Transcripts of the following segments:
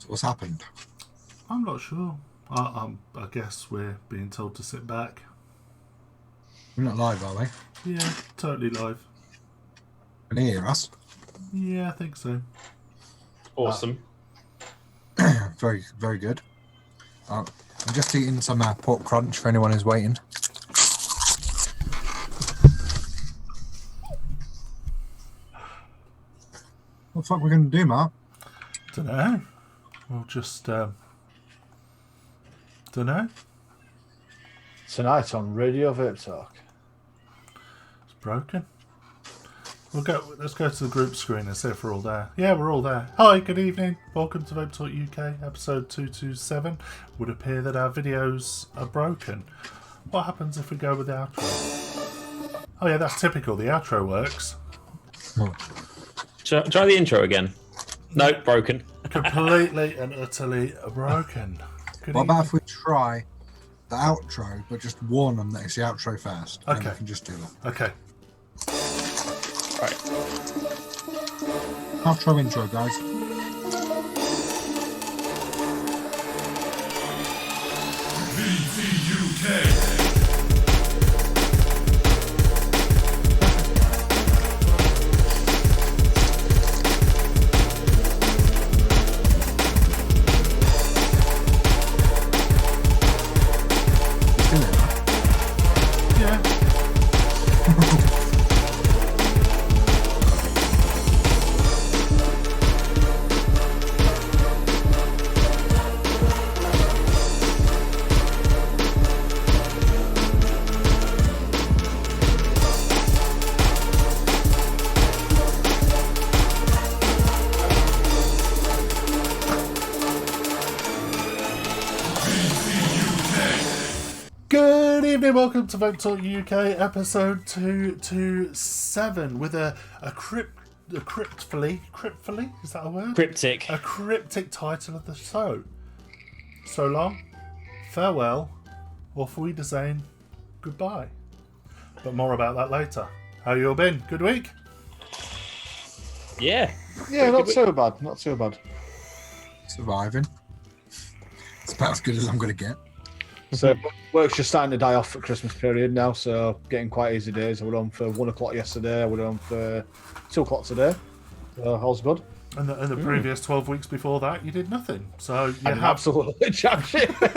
What's happened? I'm not sure. I guess we're being told to sit back. We're not live, are we? Yeah, totally live. Can you hear us? Yeah, I think so. Awesome. Very, very good. I'm just eating some pork crunch for anyone who's waiting. What the fuck are we going to do, Mark? Don't know. We'll just... don't know. Tonight on Radio Vape Talk. It's broken. Let's go to the group screen and see if we're all there. Yeah, we're all there. Hi, good evening. Welcome to Vape Talk UK, episode 227. Would appear that our videos are broken. What happens if we go with the outro? Oh yeah, that's typical. The outro works. Try the intro again. No, broken. Completely and utterly broken. Good What about evening. if we try the outro, but just warn them that it's the outro first? And Okay. we can just do that. Okay. Right. Outro intro, guys. VTUK. You still there? Yeah. Good evening, welcome to Vape Talk UK, episode 227, with a cryptfully, is that a word? Cryptic. A cryptic title of the show. So long, farewell, auf Wiedersehen, goodbye. But more about that later. How you all been? Good week? Yeah. Yeah, not so bad. Not so bad. Surviving. It's about as good as I'm going to get. So work's just starting to die off for Christmas period now, so getting quite easy days. I were on for 1 o'clock yesterday. I were on for 2 o'clock today. So all's good. And the previous 12 weeks before that, you did nothing. So you I have... absolutely jack shit. I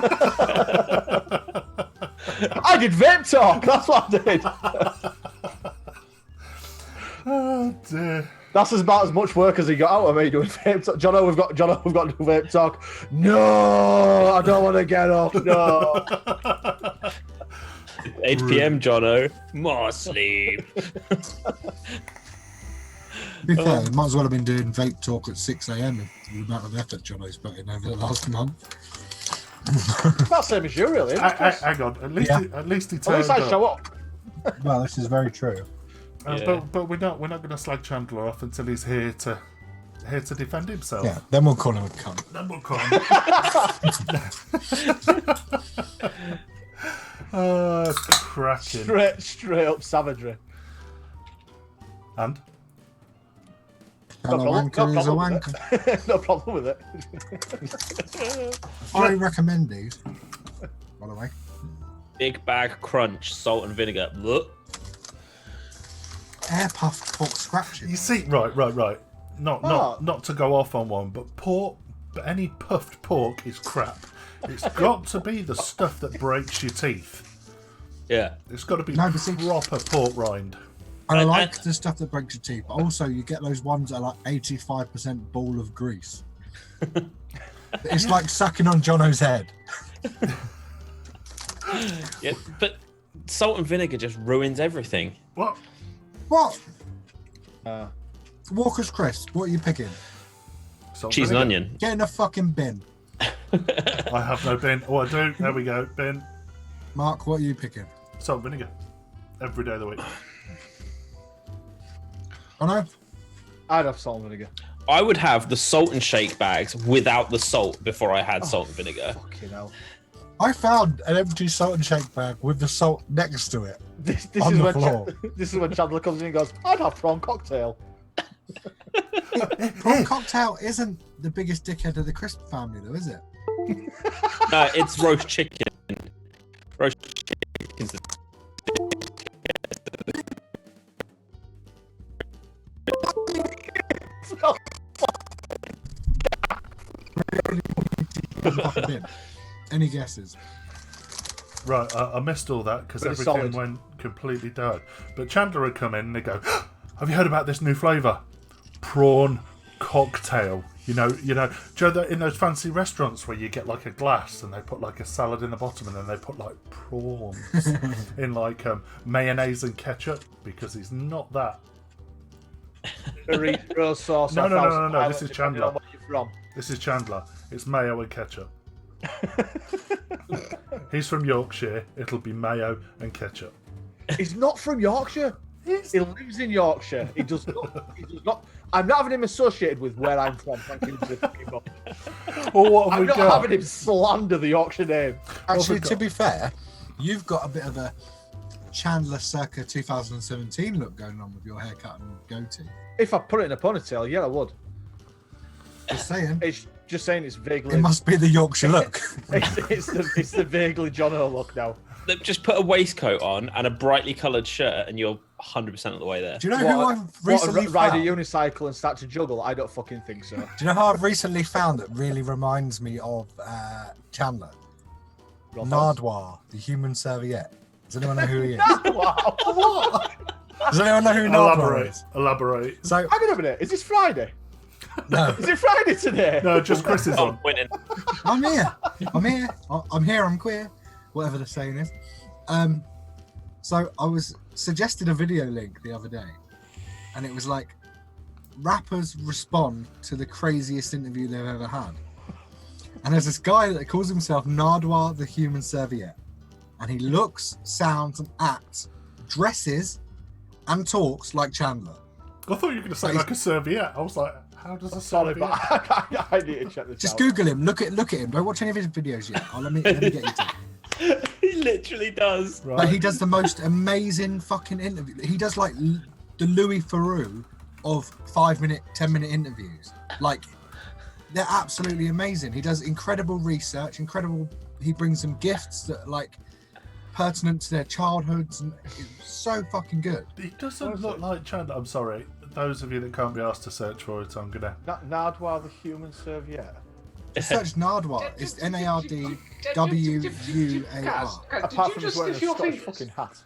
did Vape Talk. That's what I did. Oh dear. That's about as much work as he got out of me doing Vape Talk. Jono, we've got to do Vape Talk. No, I don't want to get up. No. 8 p.m. Jono. More sleep. To be fair, we might as well have been doing vape talk at 6 a.m. with the amount of effort Johnny's put in over the last month. That's the same as you, really. Isn't it? Hang on. At least Yeah. at least he At turned least I up. show up. Well, this is very true. Yeah. But we're not going to slag Chandler off until he's here to defend himself. Yeah, then we'll call him a cunt. Then we'll come. Oh, it's cracking. Straight up savagery. And Tell a wanker is a problem with wanker. it. No problem with it. I recommend these, by the way. Big bag crunch, salt and vinegar. Look. Air puffed pork scratching. you see, right. Not to go off on one, but any puffed pork is crap. It's got to be the stuff that breaks your teeth. Yeah. It's got to be No, but see- proper pork rind. I like the stuff that breaks your teeth, but also you get those ones that are like 85% ball of grease. It's like sucking on Jono's head. Yeah. But salt and vinegar just ruins everything. What? What? Uh, Walker's Crisp, what are you picking? Salt Cheese and vinegar? onion. Get in a fucking bin. I have no bin. Oh, I do. There we go. Bin. Mark, what are you picking? Salt and vinegar. Every day of the week. Oh no? I'd have salt and vinegar. I would have the salt and shake bags without the salt before I had salt and vinegar. Fucking hell. I found an empty salt and shake bag with the salt next to it. This On is the when floor. this is when Chandler comes in and goes, I'd have prawn cocktail. Prawn Cocktail isn't the biggest dickhead of the crisp family, though, is it? No, it's roast chicken. Roast chicken's the Fucking bin. Any guesses? Right, I missed all that because Pretty everything solid. went completely dark. But Chandler would come in and they go, "Have you heard about this new flavour? Prawn cocktail. You know, do you know that in those fancy restaurants where you get like a glass and they put like a salad in the bottom and then they put like prawns in like mayonnaise and ketchup because he's not that. Burrito sauce. No, or no, no, Thousand no, no, this Island, is depending Chandler. on where you're from. This is Chandler. It's mayo and ketchup. He's from Yorkshire. It'll be mayo and ketchup. He's not from Yorkshire. He lives in Yorkshire. He does not. He does not. I'm not having him associated with where I'm from. Thank you to the fucking book. Well, what have I'm we not got? having him slander the Yorkshire name. Actually, got? to be fair, you've got a bit of a Chandler circa 2017 look going on with your haircut and goatee. If I put it in a ponytail, yeah, I would. Just saying. It's just saying it's vaguely. It must be the Yorkshire look. it's the vaguely John O look now. Just put a waistcoat on and a brightly coloured shirt, and you're 100% of the way there. Do you know who I've recently ride a found? unicycle and start to juggle? I don't fucking think so. Do you know who I've recently found that really reminds me of Chandler? Nardwar, the human serviette. Does anyone know who he is? Wow. What? Does anyone know who Nardwar Elaborate. is? Elaborate. So, Hang on a minute. Is this Friday? no, Is it Friday today? No, just Chris is Oh, on. winning. I'm here. I'm here. I'm here. I'm queer. Whatever the saying is. So I was suggested a video link the other day, and it was like rappers respond to the craziest interview they've ever had. And there's this guy that calls himself Nardwar the Human Serviette, and he looks, sounds, and acts, dresses, and talks like Chandler. I thought you were going to say like a serviette. I was like, how does a Sorry, serviette? but I need to check this Just out. Google him. Look at him. Don't watch any of his videos yet. Let me get you to. He literally does. But Right. he does the most amazing fucking interview. He does like the Louis Theroux of 5-minute, 10-minute interviews. Like, they're absolutely amazing. He does incredible research, he brings them gifts that are like pertinent to their childhoods, and it's so fucking good. He doesn't look like Chandler. I'm sorry. Those of you that can't be asked to search for it, I'm gonna. Nardwar the human serviette. Just search Nardwar. It's Nardwuar. Apart from just wearing a Scottish fucking hat.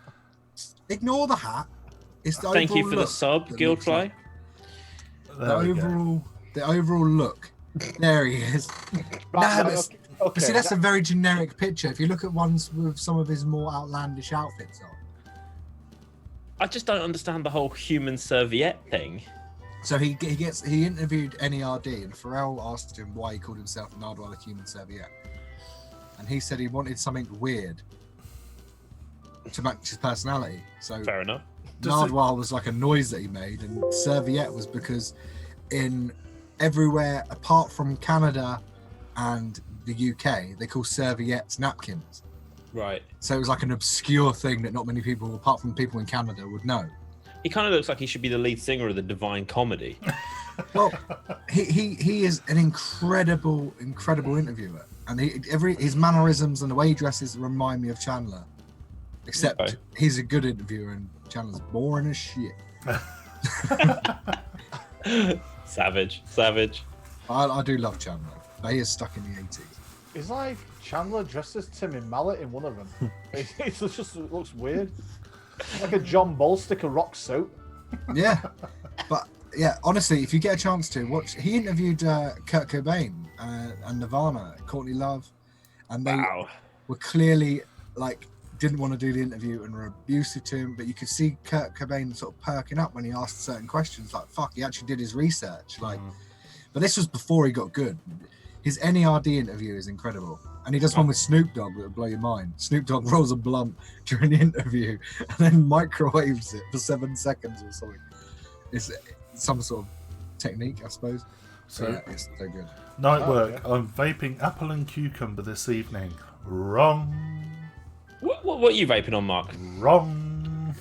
Ignore the hat. It's the Thank you overall for the look sub, that looks like- Guildfly. There we go. the overall look. There he is. Right, but okay, But see, that's that- a very generic picture. If you look at ones with some of his more outlandish outfits on. I just don't understand the whole human serviette thing. So he interviewed NERD, and Pharrell asked him why he called himself Nardwar the Human Serviette, and he said he wanted something weird to match his personality. So Fair enough. Nardwar was like a noise that he made, and serviette was because in everywhere apart from Canada and the UK, they call serviettes napkins. Right. So it was like an obscure thing that not many people, apart from people in Canada, would know. He kind of looks like he should be the lead singer of the Divine Comedy. Well, he is an incredible interviewer, and his mannerisms and the way he dresses remind me of Chandler. Except Okay. he's a good interviewer, and Chandler's boring as shit. Savage. I do love Chandler, but he is stuck in the 80s. It's like Chandler dressed as Timmy Mallet in one of them. it looks weird. Like a John Bolsticker rock suit. Yeah, but yeah, honestly, if you get a chance to watch, he interviewed Kurt Cobain and Nirvana, Courtney Love, and they were clearly like didn't want to do the interview and were abusive to him, but you could see Kurt Cobain sort of perking up when he asked certain questions, like fuck, he actually did his research, like. But this was before he got good. His NERD interview is incredible. And he does one with Snoop Dogg that will blow your mind. Snoop Dogg rolls a blunt during the interview and then microwaves it for 7 seconds or something. It's some sort of technique, I suppose. So yeah, it's so good. Night work. I'm vaping apple and cucumber this evening. Wrong. What are you vaping on, Mark? Wrong.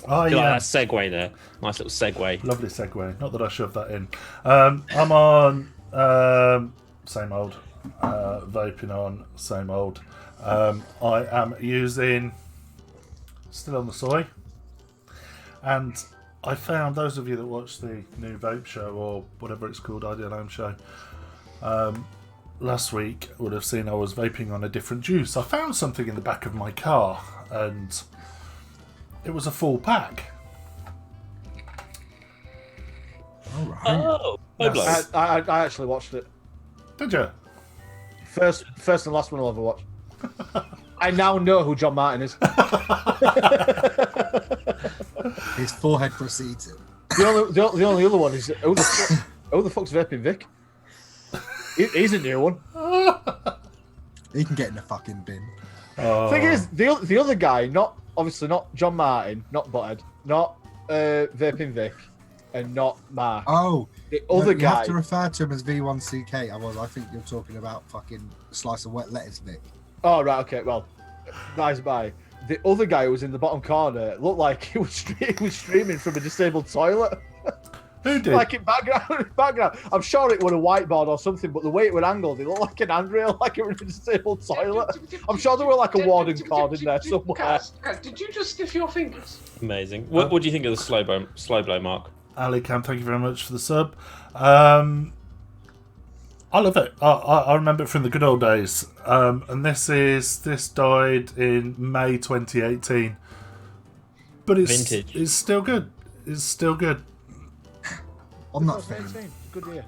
Oh, Feel yeah. like that segue there. Nice little segue. Lovely segue. Not that I shoved that in. I'm on same old. Vaping on same old. I am using still on the soy, and I found those of you that watch the new Vape show or whatever it's called, Ideal Home show, last week would have seen I was vaping on a different juice. I found something in the back of my car, and it was a full pack. All right. Oh, Yes. I actually watched it. Did you? First and last one I'll ever watch. I now know who John Martin is. His forehead precedes it. The only other one is who the fuck's Vaping Vic? He's a new one. He can get in the fucking bin. Thing is, the other guy, not John Martin, not Butthead, not Vaping Vic, and not Mark. Oh, The other you guy. have to refer to him as V1CK. Otherwise, I think you're talking about fucking slice of wet lettuce, Vic. Oh right, okay. Well, nice bye. The other guy who was in the bottom corner looked like he was streaming from a disabled toilet. Who did? Like in background. I'm sure it was a whiteboard or something, but the way it was angled, it looked like an handrail, like it was a disabled toilet. I'm sure there were like a warden card in there somewhere. Guys, did you just sniff your fingers? Amazing. What do you think of the slow blow, Mark? Ali Cam, thank you very much for the sub. I love it. I remember it from the good old days. And this died in May 2018. But it's Vintage. It's still good. It's still good. On that theme, Good year.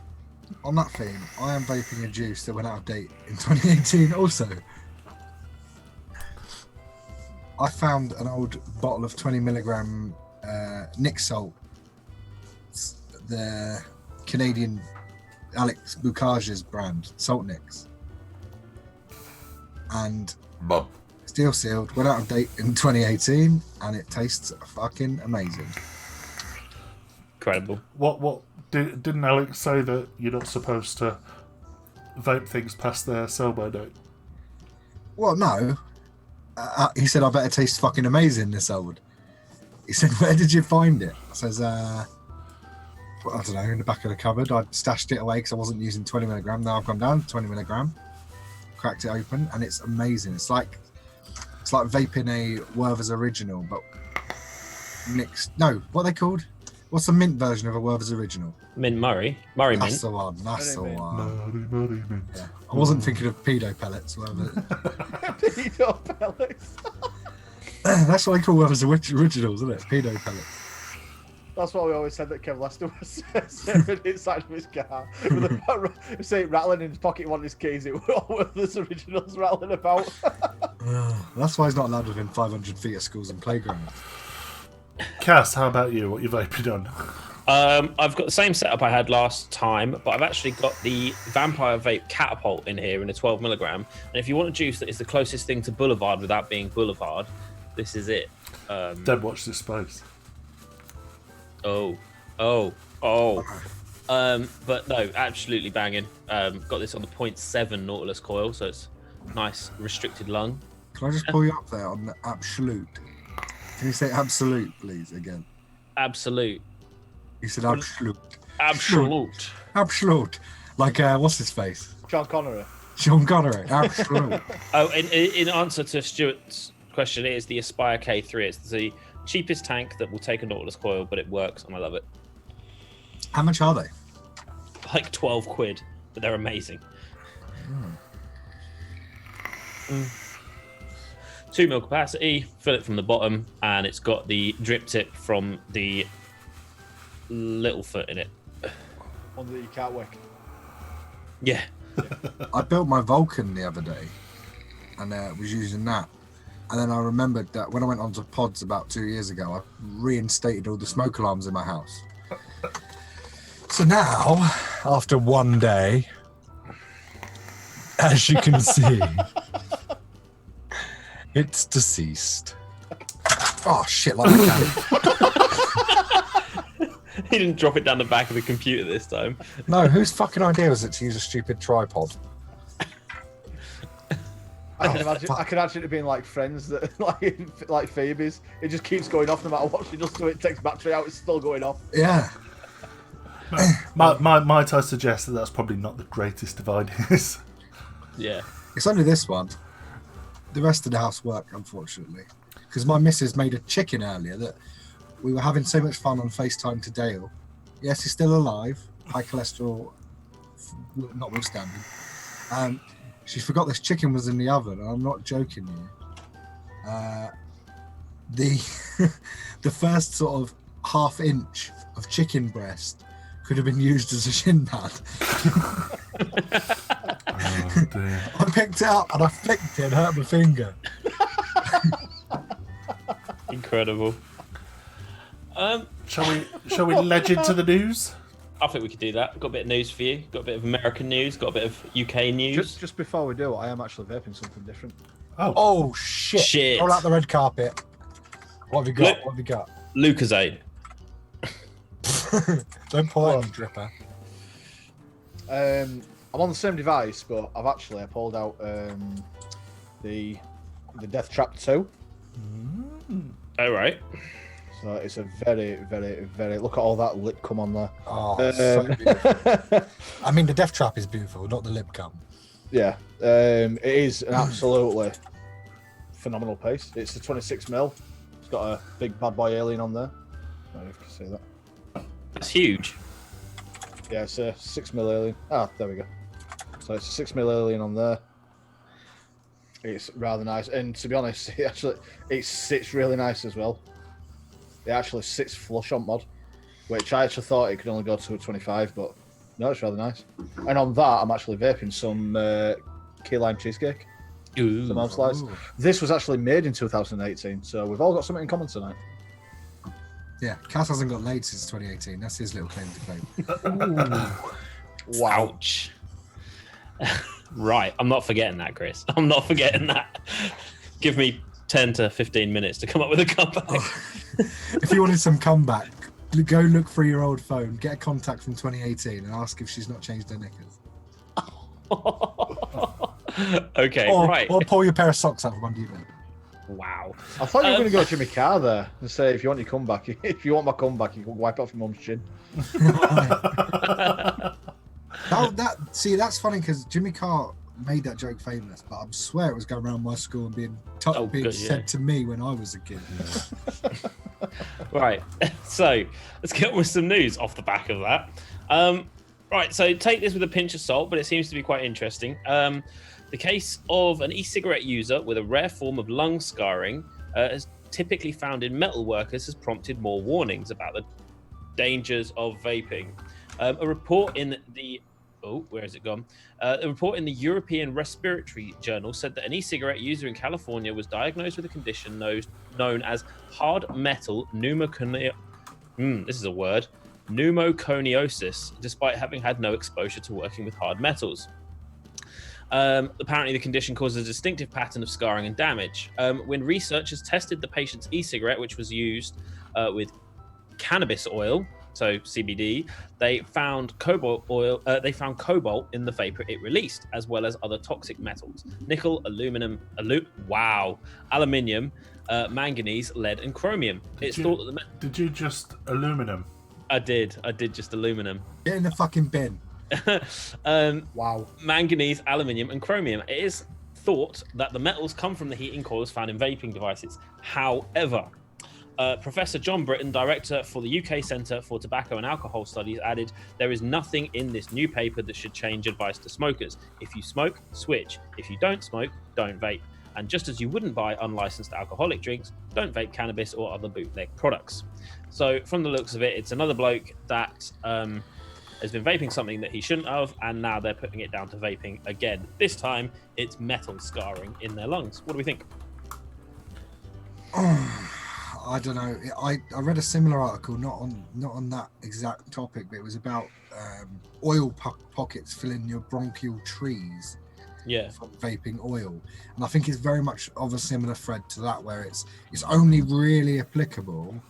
I am vaping a juice that went out of date in 2018 also. I found an old bottle of 20 milligram Nick Salt. It's the Canadian Alex Bukage's brand, Salt Nicks. And still sealed, went out of date in 2018, and it tastes fucking amazing. Incredible. What didn't Alex say that you're not supposed to vape things past their sell-by date? Well, no. He said, I bet it tastes fucking amazing, this old. He said, where did you find it? I says, well, I don't know, in the back of the cupboard. I'd stashed it away because I wasn't using 20 milligram. Now I've gone down to 20 milligram, cracked it open, and it's amazing. It's like vaping a Werther's Original, but mixed. No, what are they called? What's the mint version of a Werther's Original? Murray That's Mint. the one. That's the one. Murray mint. Yeah. I wasn't thinking of pedo pellets. Whatever. Pedo pellets. That's what I call Werther's Originals, isn't it? Pedo pellets. That's what we always said that Kev Lester was serving inside of his car. Say rattling in his pocket, one of his keys. It was all of his originals rattling about. That's why he's not allowed within 500 feet of schools and playgrounds. Cass, how about you? What you vaping on? I've got the same setup I had last time, but I've actually got the Vampire Vape Catapult in here in a 12 milligram. And if you want a juice that is the closest thing to Boulevard without being Boulevard, this is it. Deb, watch this space. But no, absolutely banging. Got this on the 0.7 Nautilus coil, so it's nice restricted lung. Can I just pull you up there on the absolute? Can you say absolute, please, again? Absolute. You said absolute. Absolute. Absolute. Like, what's his face? Sean Connery. Sean Connery. Absolute. Oh, in answer to Stuart's question, it is the Aspire K3. It's the cheapest tank that will take a Nautilus coil, but it works, and I love it. How much are they? Like 12 quid, but they're amazing. 2 mil capacity, fill it from the bottom, and it's got the drip tip from the little foot in it. One that you can't wick. Yeah. I built my Vulcan the other day, and was using that. And then I remembered that when I went onto pods about 2 years ago, I reinstated all the smoke alarms in my house. So now, after one day, as you can see, it's deceased. Oh shit! Like that. He didn't drop it down the back of the computer this time. No, whose fucking idea was it to use a stupid tripod? I can imagine it being like friends that like Phoebe's. It just keeps going off no matter what she does to it. Takes battery out, it's still going off. Yeah. Might I suggest that that's probably not the greatest of ideas? Yeah. It's only this one. The rest of the house work, unfortunately, because my missus made a chicken earlier that we were having so much fun on FaceTime to Dale. Yes, he's still alive. High cholesterol, notwithstanding. She forgot this chicken was in the oven, and I'm not joking you. The first sort of half inch of chicken breast could have been used as a shin pad. Oh, dear. I picked it up and I flicked it and hurt my finger. Incredible. Shall we ledge into the news? I think we could do that. Got a bit of news for you. Got a bit of American news. Got a bit of UK news. Just before we do, I am actually vaping something different. Oh shit! Shit. Roll out the red carpet. What have you got? What have you got? Lucozade. Don't pull out, dripper. I'm on the same device, but I pulled out the Death Trap 2. All right. So it's a very, very, very... Look at all that lip cum on there. Oh, so beautiful. I mean, the Death Trap is beautiful, not the lip cum. Yeah, it is an absolutely phenomenal pace. It's a 26mm. It's got a big bad boy alien on there. I don't know if you can see that. That's huge. Yeah, it's a 6mm alien. Ah, there we go. So it's a 6mm alien on there. It's rather nice, and to be honest, it sits really nice as well. It actually sits flush on mod, which I actually thought it could only go to a 25, but no, it's rather nice. And on that, I'm actually vaping some key lime cheesecake. Ooh. Some slice. This was actually made in 2018, so we've all got something in common tonight. Yeah, Cass hasn't got laid since 2018. That's his little claim to fame. Wow. Ouch. Right, I'm not forgetting that, Chris. I'm not forgetting that. Give me 10 to 15 minutes to come up with a comeback. If you wanted some comeback, go look through your old phone, get a contact from 2018 and ask if she's not changed her knickers. Okay, right. Or pull your pair of socks out from under your bed. Wow. I thought you were going to go Jimmy Carr there and say, if you want your comeback, if you want my comeback, you can wipe it off your mum's chin. That's funny because Jimmy Carr made that joke famous, but I swear it was going around my school and being said to me when I was a kid. Right, so let's get on with some news off the back of that. Right, so take this with a pinch of salt, but it seems to be quite interesting. The case of an e-cigarette user with a rare form of lung scarring, as typically found in metal workers, has prompted more warnings about the dangers of vaping. A report in the where has it gone? A report in the European Respiratory Journal said that an e-cigarette user in California was diagnosed with a condition known as hard metal pneumoconiosis, despite having had no exposure to working with hard metals. Apparently, the condition causes a distinctive pattern of scarring and damage. When researchers tested the patient's e-cigarette, which was used with cannabis oil, so CBD, they found cobalt in the vapor it released, as well as other toxic metals: nickel, aluminium, manganese, lead, and chromium. Did you just aluminum? I did just aluminum. Get in the fucking bin. Wow. Manganese, aluminium, and chromium. It is thought that the metals come from the heating coils found in vaping devices. However, Professor John Britton, director for the UK Centre for Tobacco and Alcohol Studies, added, "There is nothing in this new paper that should change advice to smokers. If you smoke, switch. If you don't smoke, don't vape. And just as you wouldn't buy unlicensed alcoholic drinks, don't vape cannabis or other bootleg products." So from the looks of it, it's another bloke that has been vaping something that he shouldn't have, and now they're putting it down to vaping again. This time, it's metal scarring in their lungs. What do we think? I don't know. I read a similar article, not on that exact topic, but it was about oil pockets filling your bronchial trees. Yeah. From vaping oil, and I think it's very much of a similar thread to that, where it's only really applicable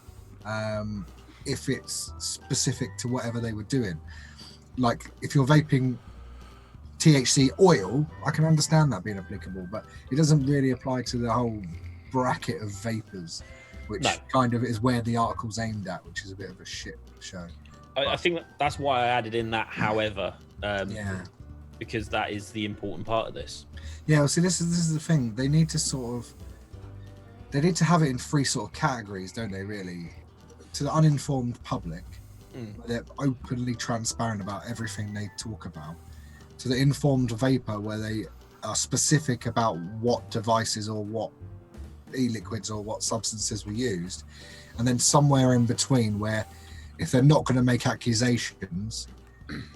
if it's specific to whatever they were doing. Like if you're vaping THC oil, I can understand that being applicable, but it doesn't really apply to the whole bracket of vapors, which kind of is where the article's aimed at, which is a bit of a shit show. I think that's why I added in that however, because that is the important part of this. Yeah, well, see, this is the thing. They need to have it in three sort of categories, don't they, really? To the uninformed public, where they're openly transparent about everything they talk about. To the informed vapor, where they are specific about what devices or what e-liquids or what substances were used. And then somewhere in between, where if they're not going to make accusations,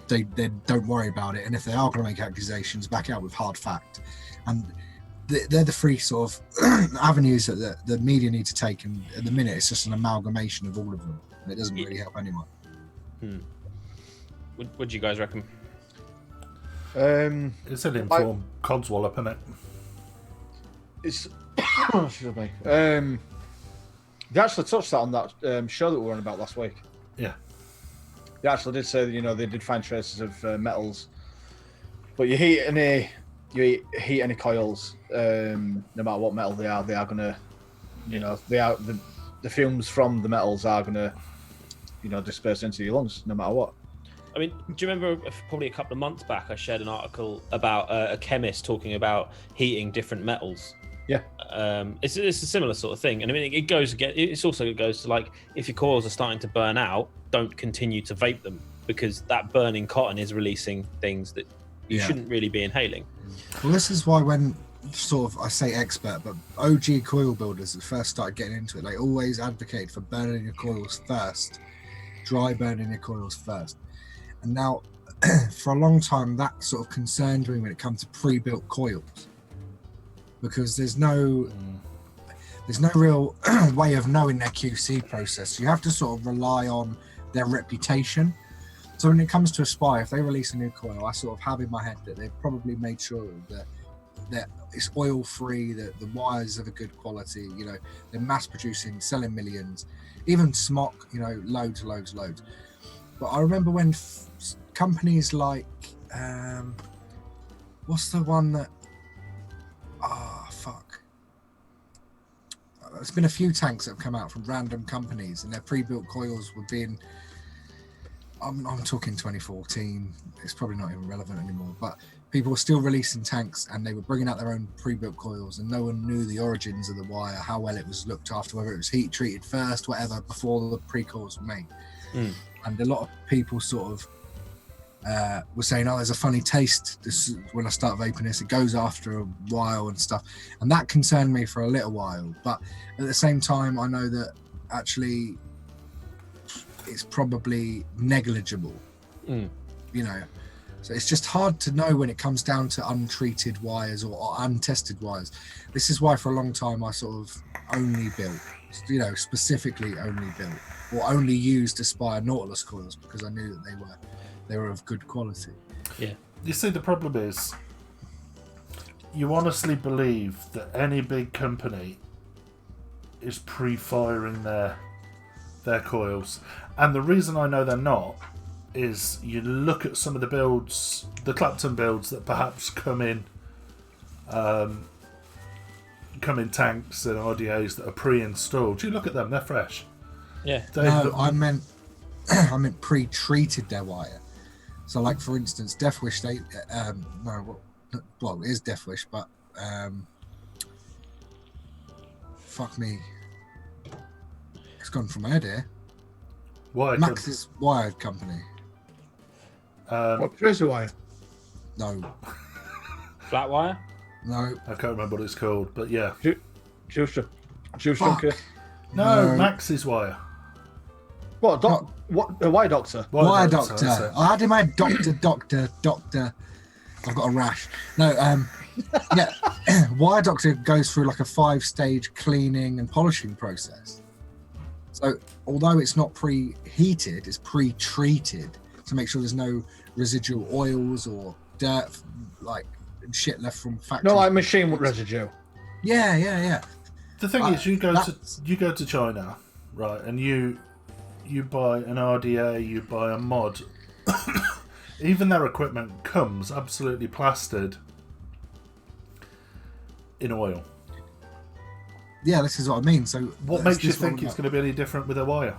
they don't worry about it. And if they are going to make accusations, back out with hard fact. And they're the three sort of avenues that the media need to take, and at the minute it's just an amalgamation of all of them, and it doesn't really help anyone. What do you guys reckon? It's an informed codswallop, isn't it? It's excuse me. They actually touched that on that show that we were on about last week. Yeah, they actually did say that, they did find traces of metals, but you heat any coils, no matter what metal they are gonna, the fumes from the metals are gonna, disperse into your lungs, no matter what. I mean, do you remember probably a couple of months back I shared an article about a chemist talking about heating different metals? Yeah. It's a similar sort of thing, and I mean it goes to like, if your coils are starting to burn out, don't continue to vape them, because that burning cotton is releasing things that you shouldn't really be inhaling. Well, this is why when sort of, I say expert, but OG coil builders that first started getting into it, they always advocate for burning your coils first, dry burning your coils first. And now, for a long time, that sort of concerned me when it comes to pre-built coils, because there's no real way of knowing their QC process. You have to sort of rely on their reputation. So when it comes to Aspire, if they release a new coil, I sort of have in my head that they've probably made sure that it's oil free, that the wires are of good quality, they're mass producing, selling millions, even Smock, loads. But I remember when companies like, what's the one that, there's been a few tanks that have come out from random companies, and their pre-built coils were being, I'm talking 2014, it's probably not even relevant anymore, but people were still releasing tanks and they were bringing out their own pre-built coils, and no one knew the origins of the wire, how well it was looked after, whether it was heat treated first, whatever, before the pre-coils were made. And a lot of people sort of were saying, there's a funny taste when I start vaping this, it goes after a while and stuff, and that concerned me for a little while. But at the same time, I know that actually it's probably negligible, so it's just hard to know when it comes down to untreated wires or untested wires. This is why for a long time I sort of only built, specifically only built or only used Aspire Nautilus coils, because I knew that they were of good quality. Yeah. You see, the problem is, you honestly believe that any big company is pre-firing their coils, and the reason I know they're not is you look at some of the builds, the Clapton builds that perhaps come in tanks and RDAs that are pre-installed. You look at them; they're fresh. Yeah. I meant pre-treated their wire. So, like for instance, Death Wish, it is Death Wish, but fuck me, it's gone from my head here. Max's wire company. What, tracer wire? No. Flat wire? No. I can't remember what it's called, but yeah. Juice No, Max's wire. What? A wire doctor? Wire doctor. I had in my doctor. I've got a rash. No, yeah. Wire doctor goes through like a 5-stage cleaning and polishing process. So although it's not preheated, it's pre-treated to make sure there's no residual oils or dirt, like shit left from factory. No, like machine residue. Yeah. The thing is, you go to China, right, and you buy an RDA, you buy a mod, Even their equipment comes absolutely plastered in oil. Yeah, this is what I mean. So what makes you think it's going to be any different with a wire?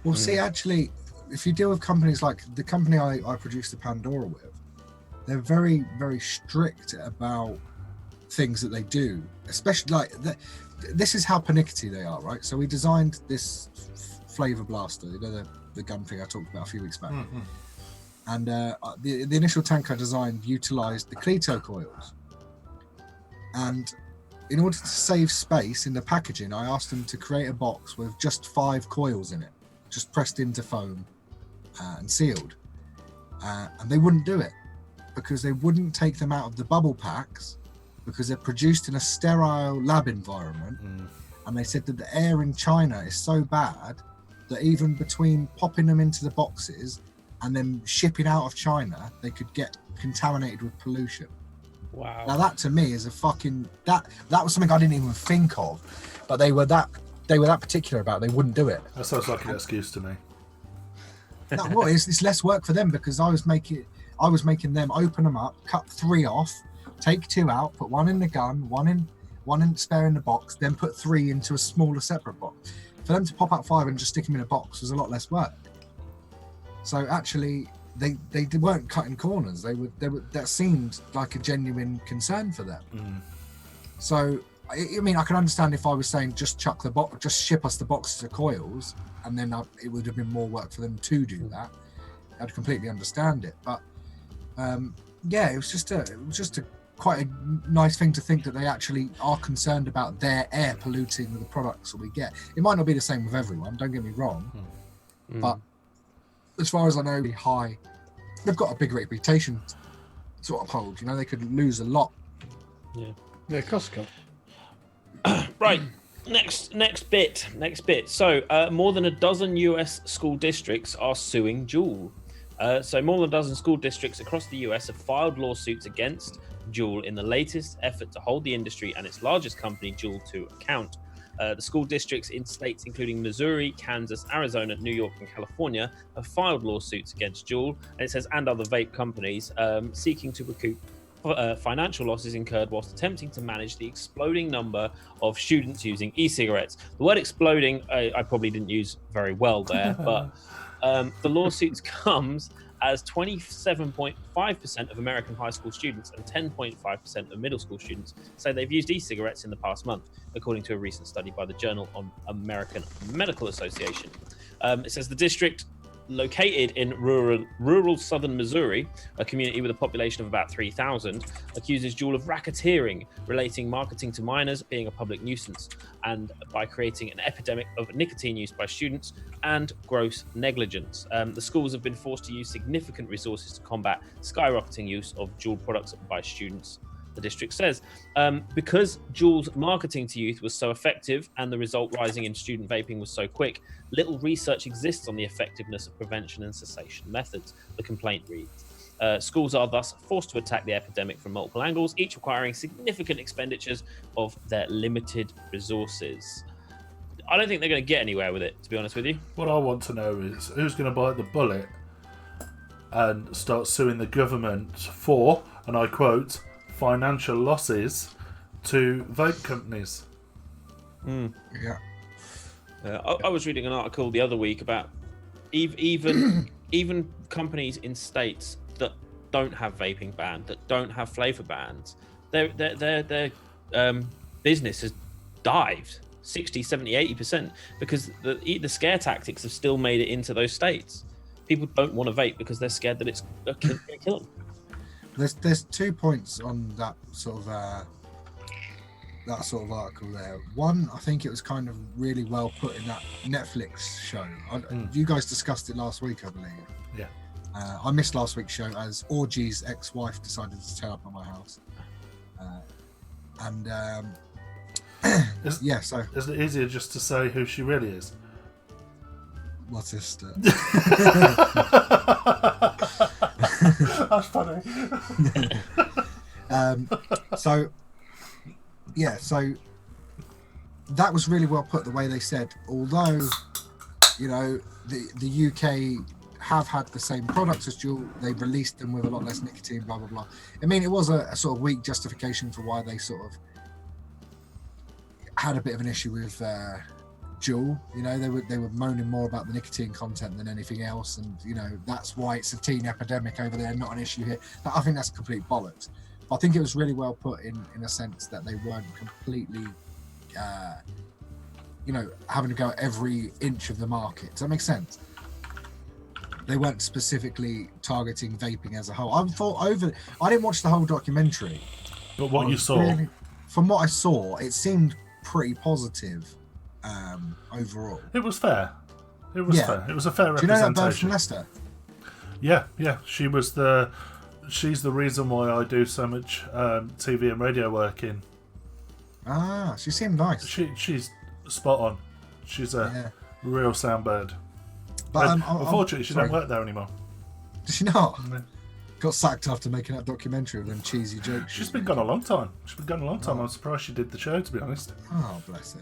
Well, see, actually, if you deal with companies like the company I produce the Pandora with, they're very, very strict about things that they do, especially like this is how pernickety they are, right? So we designed this flavor blaster, you know, the gun thing I talked about a few weeks back. Mm-hmm. And the initial tank I designed utilized the Cleto coils. And in order to save space in the packaging, I asked them to create a box with just 5 coils in it, just pressed into foam and sealed. And they wouldn't do it because they wouldn't take them out of the bubble packs because they're produced in a sterile lab environment. And they said that the air in China is so bad that even between popping them into the boxes and then shipping out of China, they could get contaminated with pollution. Wow. Now that to me is a fucking that was something I didn't even think of, but they were that particular about it. They wouldn't do it. That sounds like an excuse to me. No, well, it's less work for them because I was making them open them up, cut 3 off, take 2 out, put 1 in the gun, one in spare in the box, then put 3 into a smaller separate box. For them to pop out 5 and just stick them in a box was a lot less work. So actually, they weren't cutting corners. They were that seemed like a genuine concern for them. So I mean, I can understand if I was saying just chuck the box, just ship us the boxes of coils, and then it would have been more work for them to do that. I'd completely understand it, but yeah, it was just a quite a nice thing to think that they actually are concerned about their air polluting the products that we get. It might not be the same with everyone, don't get me wrong, but as far as I know, they've got a big reputation to sort of hold. You know, they could lose a lot. Yeah, Costco. Right, next bit. So more than a dozen US school districts are suing Juul. So more than a dozen school districts across the US have filed lawsuits against Juul in the latest effort to hold the industry and its largest company, Juul, to account. The school districts in states including Missouri, Kansas, Arizona, New York, and California have filed lawsuits against Juul, and it says, and other vape companies, seeking to recoup financial losses incurred whilst attempting to manage the exploding number of students using e-cigarettes. The word exploding, I probably didn't use very well there, but the lawsuits comes as 27.5% of American high school students and 10.5% of middle school students say they've used e-cigarettes in the past month, according to a recent study by the Journal on American Medical Association. It says the district, located in rural southern Missouri, a community with a population of about 3,000, accuses Juul of racketeering, relating marketing to minors, being a public nuisance, and by creating an epidemic of nicotine use by students and gross negligence. The schools have been forced to use significant resources to combat skyrocketing use of Juul products by students, the district says. Because Juul's marketing to youth was so effective and the result rising in student vaping was so quick, little research exists on the effectiveness of prevention and cessation methods, the complaint reads. Schools are thus forced to attack the epidemic from multiple angles, each requiring significant expenditures of their limited resources. I don't think they're going to get anywhere with it, to be honest with you. What I want to know is who's going to bite the bullet and start suing the government for, and I quote, financial losses to vape companies. Yeah. I was reading an article the other week about even companies in states that don't have vaping ban, that don't have flavor bans, their business has dived 60, 70, 80% because the scare tactics have still made it into those states. People don't want to vape because they're scared that it's going to kill them. There's 2 points on that sort of article there. One, I think it was kind of really well put in that Netflix show. You guys discussed it last week, I believe. Yeah. I missed last week's show as Orgy's ex-wife decided to turn up at my house. Yeah, so... Isn't it easier just to say who she really is? What's this? That's funny. So that was really well put, the way they said, although, you know, the UK have had the same products as Juul. They released them with a lot less nicotine, blah blah blah. I mean, it was a sort of weak justification for why they sort of had a bit of an issue with Juul. You know, they were moaning more about the nicotine content than anything else, and you know that's why it's a teen epidemic over there, not an issue here. I think that's complete bollocks. But I think it was really well put in a sense that they weren't completely, having to go at every inch of the market. Does that make sense? They weren't specifically targeting vaping as a whole. I didn't watch the whole documentary. But what you saw, from what I saw, it seemed pretty positive overall. it was fair. It was fair. It was a fair Do you know representation. that bird from Leicester? Yeah. She's the reason why I do so much TV and radio work in. Ah, she seemed nice. She's spot on. She's a real sound bird. But unfortunately, she don't work there anymore. Does she not? No. Got sacked after making that documentary with them cheesy jokes. She's been gone a long time. I'm surprised she did the show, to be honest. Oh, bless her.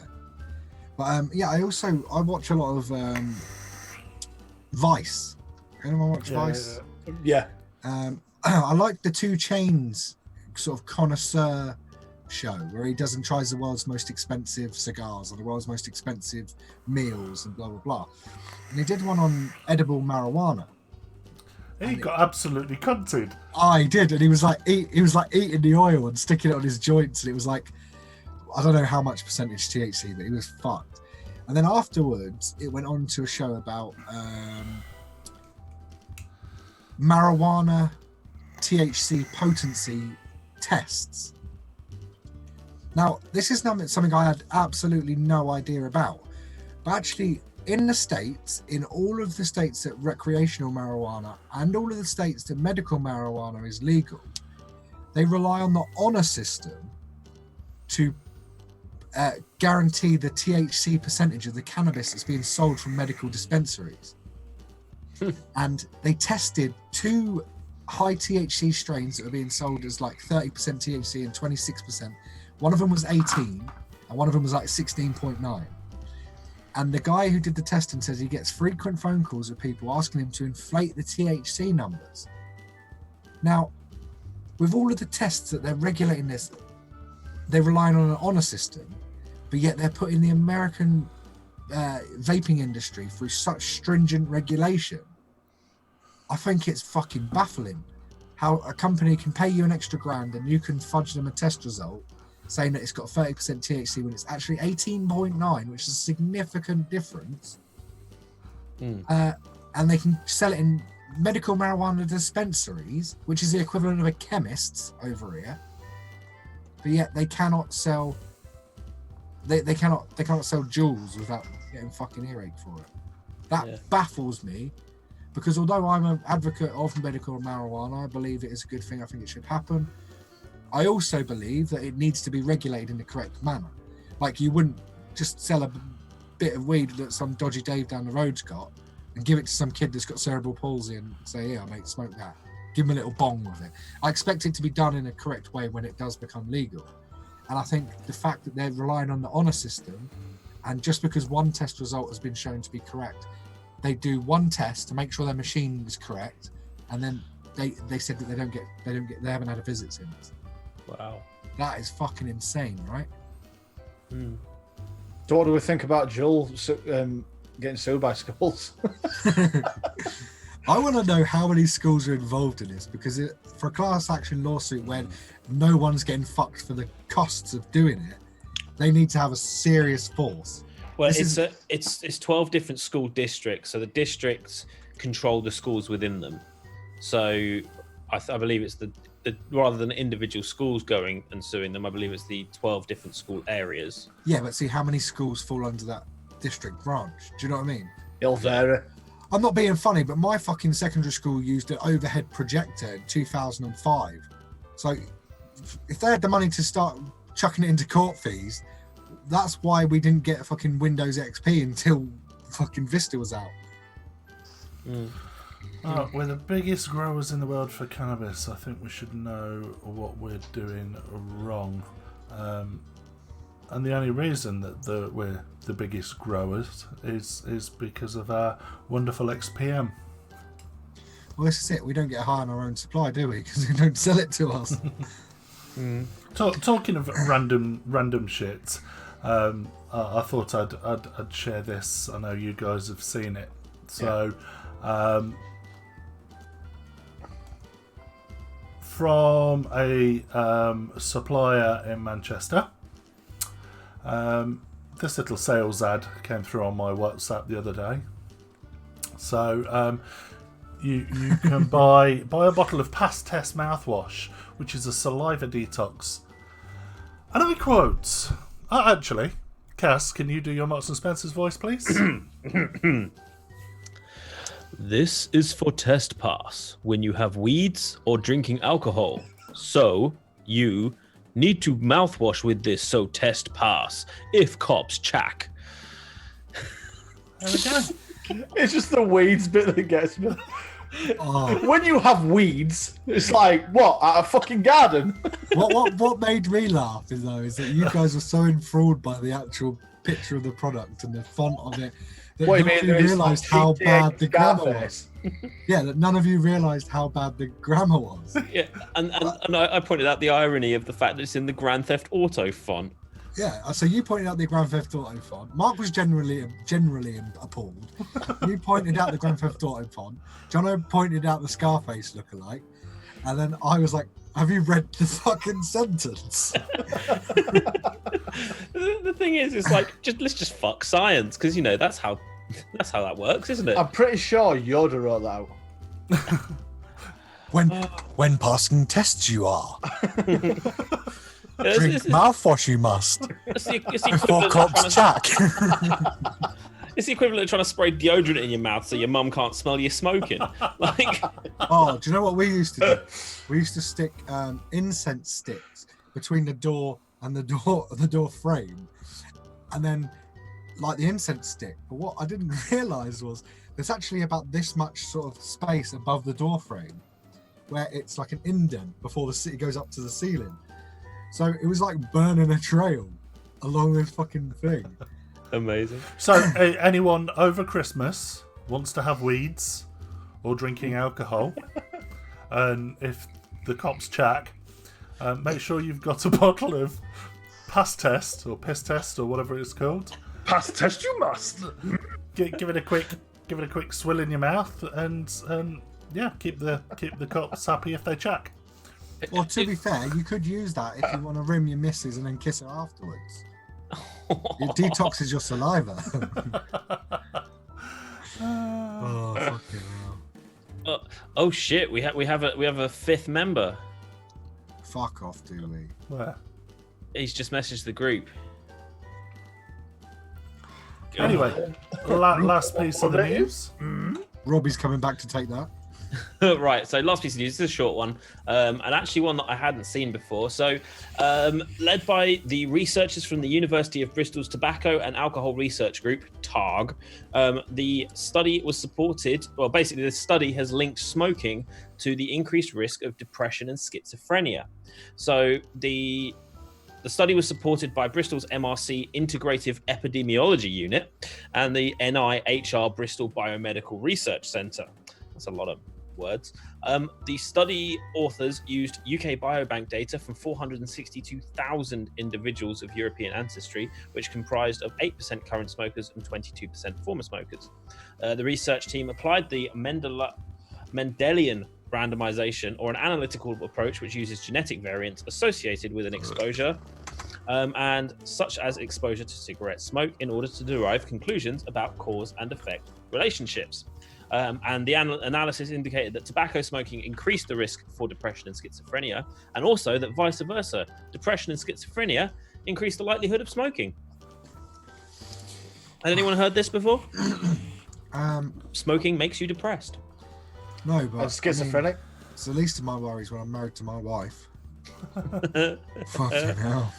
But I watch a lot of Vice. Anyone watch Vice? Yeah. I like the 2 Chainz sort of connoisseur show where he tries the world's most expensive cigars or the world's most expensive meals and blah blah blah. And he did one on edible marijuana. He got absolutely cunted. Oh, he did, and he was like eating the oil and sticking it on his joints, and it was like, I don't know how much percentage THC, but he was fucked. And then afterwards, it went on to a show about marijuana THC potency tests. Now, this is something I had absolutely no idea about, but actually, in the States, in all of the states that recreational marijuana and all of the states that medical marijuana is legal, they rely on the honor system to guarantee the THC percentage of the cannabis that's being sold from medical dispensaries. And they tested 2 high THC strains that are being sold as like 30% THC and 26%. One of them was 18 and one of them was like 16.9. And the guy who did the testing says he gets frequent phone calls with people asking him to inflate the THC numbers. Now, with all of the tests that they're regulating this, they're relying on an honor system, but yet they're putting the American vaping industry through such stringent regulation. I think it's fucking baffling how a company can pay you an extra grand and you can fudge them a test result saying that it's got 30% THC when it's actually 18.9, which is a significant difference. And they can sell it in medical marijuana dispensaries, which is the equivalent of a chemist's over here. But yet they cannot sell. They cannot sell Juuls without getting fucking earache for it. That baffles me, because although I'm an advocate of medical marijuana, I believe it is a good thing. I think it should happen. I also believe that it needs to be regulated in the correct manner. Like, you wouldn't just sell a bit of weed that some dodgy Dave down the road's got and give it to some kid that's got cerebral palsy and say, "Yeah, mate, smoke that." Give him a little bong with it. I expect it to be done in a correct way when it does become legal. And I think the fact that they're relying on the honor system, and just because one test result has been shown to be correct, they do one test to make sure their machine is correct, and then they said that they haven't had a visit since. Wow. That is fucking insane, right? So what do we think about Juul getting sued by schools? I want to know how many schools are involved in this, because for a class action lawsuit where no one's getting fucked for the costs of doing it, they need to have a serious force. Well, it's 12 different school districts, so the districts control the schools within them. So I believe it's the rather than individual schools going and suing them, I believe it's the 12 different school areas. Yeah, but see how many schools fall under that district branch. Do you know what I mean? It'll vary. I'm not being funny, but my fucking secondary school used an overhead projector in 2005. So if they had the money to start chucking it into court fees, that's why we didn't get fucking Windows XP until fucking Vista was out. We're the biggest growers in the world for cannabis. I think we should know what we're doing wrong. And the only reason that we're the biggest growers is because of our wonderful XPM. Well, this is it. We don't get high on our own supply, do we? Because they don't sell it to us. Talking of random shit, I thought I'd share this. I know you guys have seen it. So, from a supplier in Manchester, this little sales ad came through on my WhatsApp the other day. So, you can buy a bottle of Past Test mouthwash, which is a saliva detox. And I quote, actually, Cass, can you do your Marks and Spencer's voice, please? This is for test pass when you have weeds or drinking alcohol. So you need to mouthwash with this, so test pass if cops check. There we go. It's just the weeds bit that gets me. Oh. When you have weeds, it's like, what, at a fucking garden? What made me laugh is that you guys were so enthralled by the actual picture of the product and the font of it that What, you none of mean you there is realised like how GTA bad the grammar Scarface? was. Yeah, that none of you realised how bad the grammar was. Yeah, and I pointed out the irony of the fact that it's in the Grand Theft Auto font. Yeah, so you pointed out the Grand Theft Auto font. Mark was generally appalled. You pointed out the Grand Theft Auto font. Jono pointed out the Scarface lookalike. And then I was like, have you read the fucking sentence? The thing is, it's like, let's just fuck science, because, you know, that's how that works, isn't it? I'm pretty sure Yoda wrote that out. When passing tests you are. Yeah, Drink mouthwash you must. it's the Before equivalent of cops check. it's the equivalent of trying to spray deodorant in your mouth so your mum can't smell you smoking. Like, Oh, do you know what we used to do? We used to stick incense sticks between the door and the door frame, and then like the incense stick. But what I didn't realise was there's actually about this much sort of space above the door frame where it's like an indent before it goes up to the ceiling. So it was like burning a trail along this fucking thing. amazing. So, anyone over Christmas wants to have weeds or drinking alcohol, and if the cops check, make sure you've got a bottle of Past Test or Piss Test or whatever it's called. Past test you must. Give it a quick swill in your mouth, and yeah, keep the cops happy if they check. Well, to be fair, you could use that if you want to rim your missus and then kiss her afterwards. It detoxes your saliva. Oh, fucking hell. Oh shit, we have a fifth member. Fuck off, do we? Where? He's just messaged the group. Anyway, last piece of the news. Robbie's coming back to take that. Right, so last piece of news, this is a short one, and actually one that I hadn't seen before. So, led by the researchers from the University of Bristol's Tobacco and Alcohol Research Group, TARG, the study was supported, well, basically the study has linked smoking to the increased risk of depression and schizophrenia. So the study was supported by Bristol's MRC Integrative Epidemiology Unit and the NIHR Bristol Biomedical Research Centre. That's a lot of words. The study authors used UK Biobank data from 462,000 individuals of European ancestry, which comprised of 8% current smokers and 22% former smokers. The research team applied the Mendelian randomization, or an analytical approach which uses genetic variants associated with an exposure, and such as exposure to cigarette smoke, in order to derive conclusions about cause and effect relationships. And the analysis indicated that tobacco smoking increased the risk for depression and schizophrenia, and also that vice versa, depression and schizophrenia increased the likelihood of smoking. Has anyone heard this before? Smoking makes you depressed. No, but Schizophrenic. It's the least of my worries when I'm married to my wife. Fucking hell.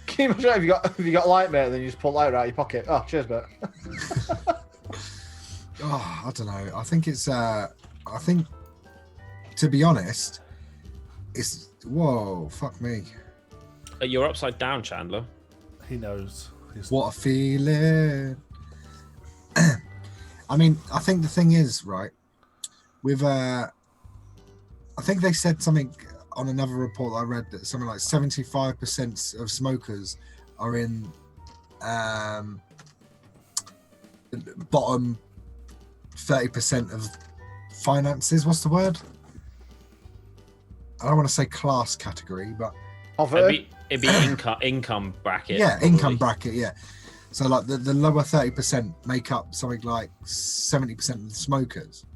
Can you imagine if you got light, mate, and then you just pull lighter out of your pocket? Oh, cheers, mate. Oh, I don't know. I think it's. I think, to be honest, it's. Whoa, fuck me. You're upside down, Chandler. He knows. What a feeling. I mean, I think the thing is, right, with I think they said something on another report that I read that something like 75% of smokers are in the bottom 30% of finances. What's the word? I don't want to say class category, but it'd be income bracket. Yeah, probably. income bracket. Yeah. So like the lower 30% make up something like 70% of the smokers.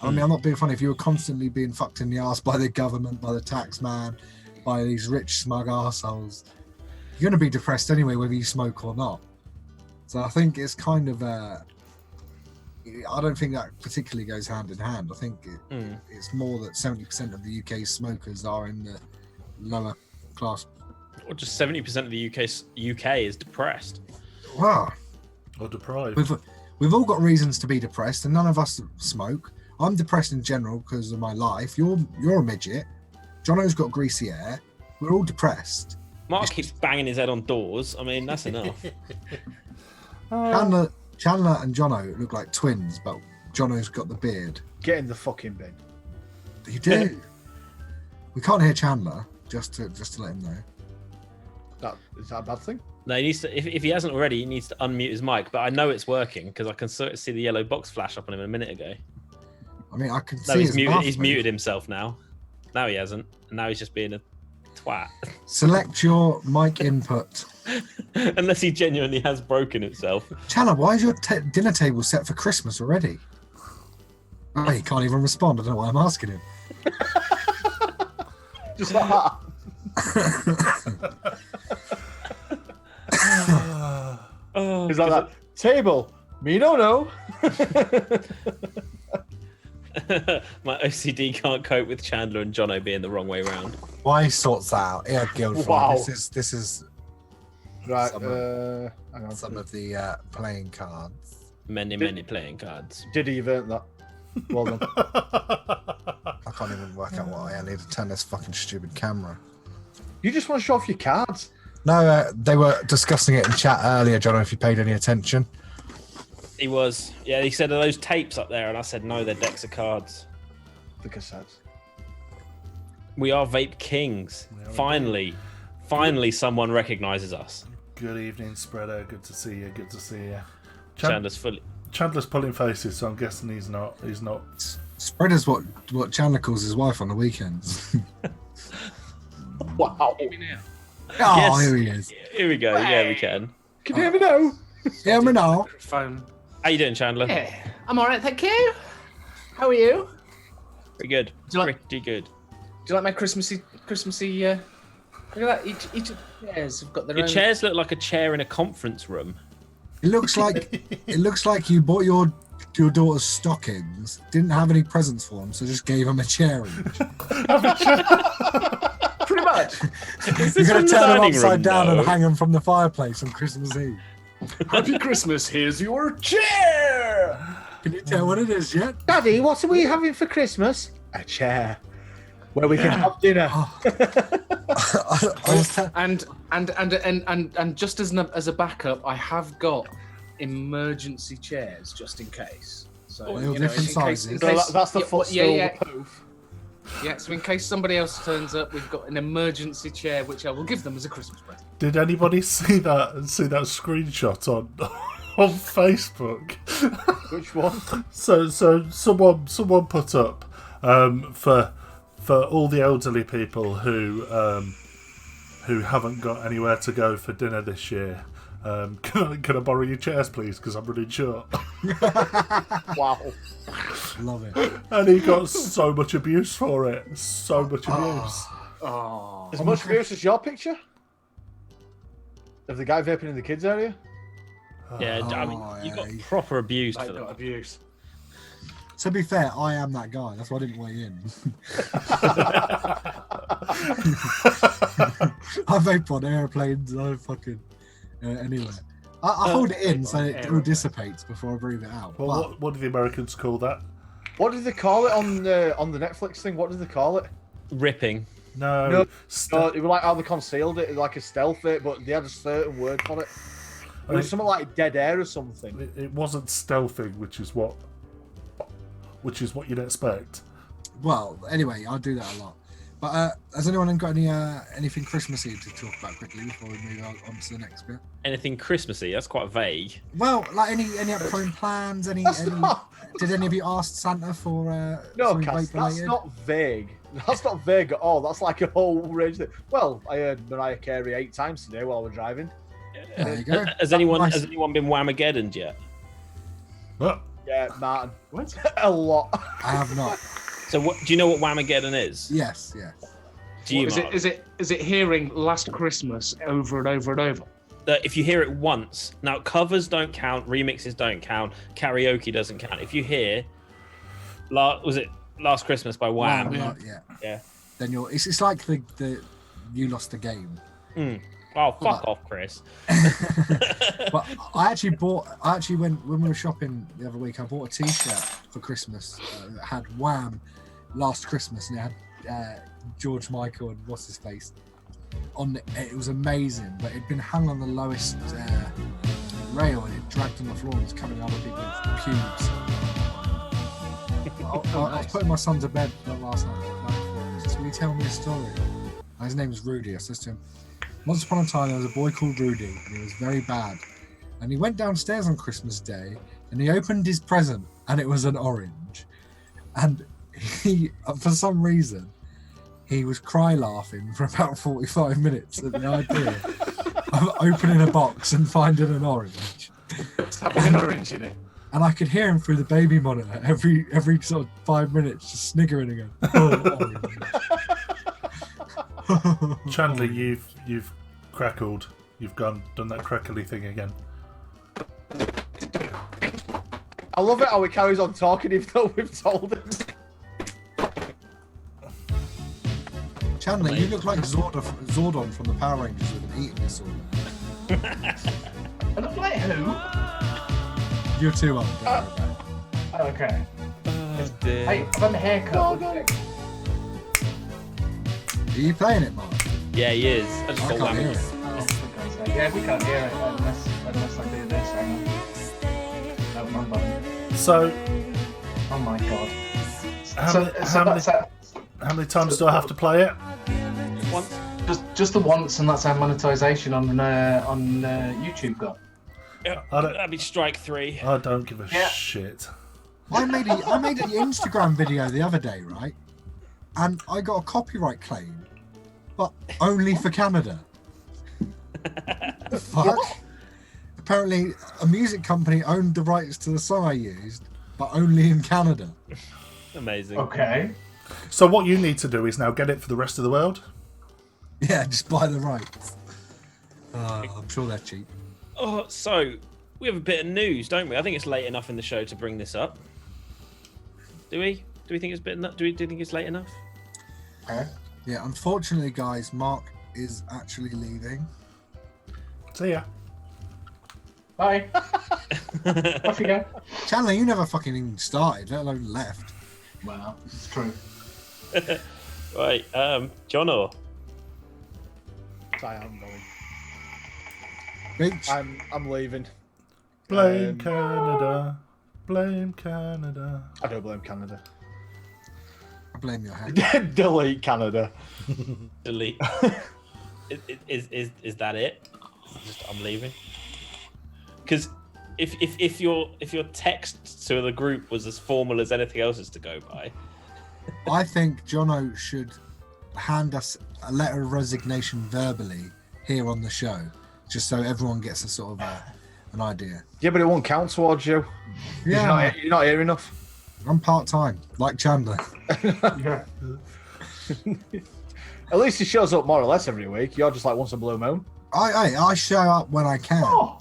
I mean, I'm not being funny. If you were constantly being fucked in the ass by the government, by the tax man, by these rich smug arseholes, you're going to be depressed anyway, whether you smoke or not. So I think it's kind of I don't think that particularly goes hand in hand. I think it's more that 70% of the UK smokers are in the lower class. Or just 70% of the UK is depressed. Wow. Or deprived. We've all got reasons to be depressed, and none of us smoke. I'm depressed in general because of my life. You're a midget. Jono's got greasy hair. We're all depressed. Mark keeps banging his head on doors. I mean, that's enough. Chandler and Jono look like twins, but Jono's got the beard. Get in the fucking bin. You do. We can't hear Chandler. Just to let him know. Is that a bad thing? No, he needs to. If he hasn't already, he needs to unmute his mic. But I know it's working because I can sort of see the yellow box flash up on him a minute ago. I mean, I can No, see he's his muted. mouth He's move. muted himself now. Now he hasn't. And now he's just being a twat. Select your mic input. Unless he genuinely has broken himself. Chandler, why is your dinner table set for Christmas already? Oh, he can't even respond. I don't know why I'm asking him. Just like that. Oh, He's like that. Table. Me no know. My OCD can't cope with Chandler and Jono being the wrong way around. Why he sorts that out? Yeah, Guildford. Wow. This is Right. Some Hang on. some of the playing cards. Many playing cards. Diddy, you've earned that. Well done. I can't even work out what I need to turn this fucking stupid camera. You just want to show off your cards. No, they were discussing it in chat earlier, John, if you paid any attention. He was. Yeah, he said, are those tapes up there? And I said, no, they're decks of cards. The cassettes. We are Vape Kings. Finally someone recognises us. Good evening, Spreader. Good to see you. Good to see you. Chandler's pulling faces, so I'm guessing he's not. Spreader's what Chandler calls his wife on the weekends. Wow. Oh, Yes. here he is. Here we go. Yeah, we can. Can you hear me now? Yeah, me now. Phone. How you doing, Chandler? Yeah, I'm alright, thank you. How are you? Pretty good. Do you like- Pretty good. Do you like my Christmassy? Look at that. Each of the chairs have got their Your own. chairs look like a chair in a conference room. It looks like you bought your daughter's stockings, didn't have any presents for him, so just gave him a chair each. Pretty much. You're going to turn from the them dining upside room, down though? and hang them from the fireplace on Christmas Eve. Happy Christmas. Here's your chair. Can you tell what it is yet? Daddy, what are we having for Christmas? A chair. Where we can have dinner. And just as a backup, I have got emergency chairs just in case. So Well, you know, different in case, sizes. So that's the footstool. yeah. Yeah, so in case somebody else turns up, we've got an emergency chair, which I will give them as a Christmas present. Did anybody see that screenshot on Facebook? Which one? So someone put up for all the elderly people who haven't got anywhere to go for dinner this year. Can I borrow your chairs, please? Because I'm running short. Wow. Love it. And he got so much abuse for it. So much abuse. Oh, As much abuse as your picture? Of the guy vaping in the kids area? Yeah, I mean, you got yeah. proper abused I for got that. abuse. To be fair, I am that guy. That's why I didn't weigh in. I vape on airplanes. I fucking anyway. I hold it in so it all dissipates before I breathe it out. Well, But what do the Americans call that? What did they call it on the Netflix thing? What did they call it? Ripping. No, No, it was like how they concealed it, like a stealth vape, but they had a certain word for it. It was something like dead air or something. it wasn't stealthing, which is what you'd expect. Well, anyway, I do that a lot. But has anyone got anything Christmassy to talk about quickly before we move on to the next bit? Anything Christmassy? That's quite vague. Well, like any upcoming plans? Did any of you ask Santa for? No, something Cass, vape that's related? not vague. That's not vague at all. That's like a whole range thing. Well, I heard Mariah Carey 8 times today while we're driving. There you go. Has anyone been Whamageddoned yet? What? Yeah, Martin. What? A lot. I have not. So, do you know what Whamageddon is? Yes. Do you? Is it hearing Last Christmas over and over and over? If you hear it once, now covers don't count, remixes don't count, karaoke doesn't count. If you hear, was it Last Christmas by Wham? Yeah. Then it's like the you lost the game. Oh, fuck off, Chris. But I actually went when we were shopping the other week. I bought a T-shirt for Christmas that had Wham! Last Christmas, and it had George Michael and what's his face on it. It was amazing, but it'd been hung on the lowest rail and it dragged on the floor and was coming out of people's pubes. I was putting my son to bed last night. He says, "Will you tell me a story?" And his name is Rudy. I said to him, "Once upon a time, there was a boy called Rudy, and he was very bad. And he went downstairs on Christmas Day, and he opened his present, and it was an orange. And he, for some reason, he was cry laughing for about 45 minutes at the idea of opening a box and finding an orange. It's having an orange in it. And I could hear him through the baby monitor every sort of 5 minutes, just sniggering again. Oh, orange." Chandler, you've crackled. You've done that crackly thing again. I love it how he carries on talking even though we've told him. Chandler, you look like Zordon from the Power Rangers with an eating disorder. I look like who? You're too old. Okay. Oh, dear. Hey, I've had my hair cut. Are you playing it, Mark? Yeah, he is. I just I got can't hear Wham. it. Oh, for God's sake. Yeah, we can't hear it unless I do this. Hang on. No, wrong button. So, Oh my God. how many times do I have to play it? Once. Just the once, and that's our monetization on YouTube got. Yeah, I don't- that'd be strike 3. I don't give a Yeah. shit. I made an Instagram video the other day, right? And I got a copyright claim, but only for Canada. The fuck? Apparently, a music company owned the rights to the song I used, but only in Canada. Amazing. Okay. So what you need to do is now get it for the rest of the world. Yeah, just buy the rights. I'm sure they're cheap. Oh, so we have a bit of news, don't we? I think it's late enough in the show to bring this up. Do we? Do we think it's a bit enough? Do you think it's late enough? Okay. Yeah, unfortunately, guys, Mark is actually leaving. See ya. Bye. Off you go. Chandler, you never fucking even started, let alone left. Well, it's true. Right, Jono. I am going. Beach. I'm leaving. Blame Canada. Blame Canada. I don't blame Canada. I blame your head. Delete Canada. Delete. Is that it? Just I'm leaving. Because if your text to the group was as formal as anything else is to go by. I think Jono should hand us a letter of resignation verbally here on the show, just so everyone gets a sort of an idea. Yeah, but it won't count towards you. Yeah, You're not here enough. I'm part-time, like Chandler. Yeah. At least he shows up more or less every week. You're just like once a blue moon. I show up when I can. Oh,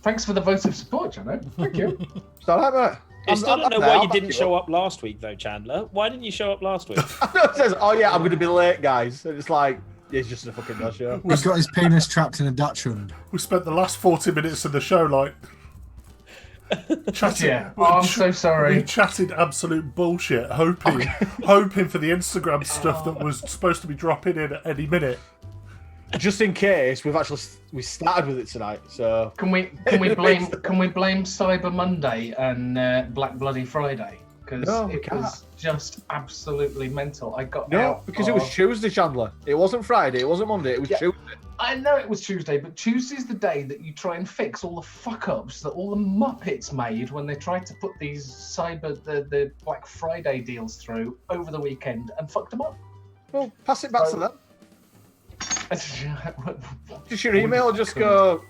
thanks for the vote of support, Jono. Thank you. Is that right, mate? I still don't know why you didn't show up last week, though, Chandler. Why didn't you show up last week? It says, "Oh yeah, I'm going to be late, guys." And it's like, yeah, it's just a fucking no show. He's got his penis trapped in a Dachshund. We spent the last 40 minutes of the show like chatting. Yeah. Oh, I'm so sorry. We chatted absolute bullshit, hoping for the Instagram stuff that was supposed to be dropping in at any minute. Just in case, we started with it tonight. So Can we blame Cyber Monday and Black Bloody Friday? because No, we it can't. was just absolutely mental. I got No, out because it was of- Tuesday, Chandler. It wasn't Friday. It wasn't Monday. It was Yeah. Tuesday. I know it was Tuesday, but Tuesday's the day that you try and fix all the fuck-ups that all the Muppets made when they tried to put these the Black Friday deals through over the weekend and fucked them up. Well, pass it back to them. Just Just your email. Just go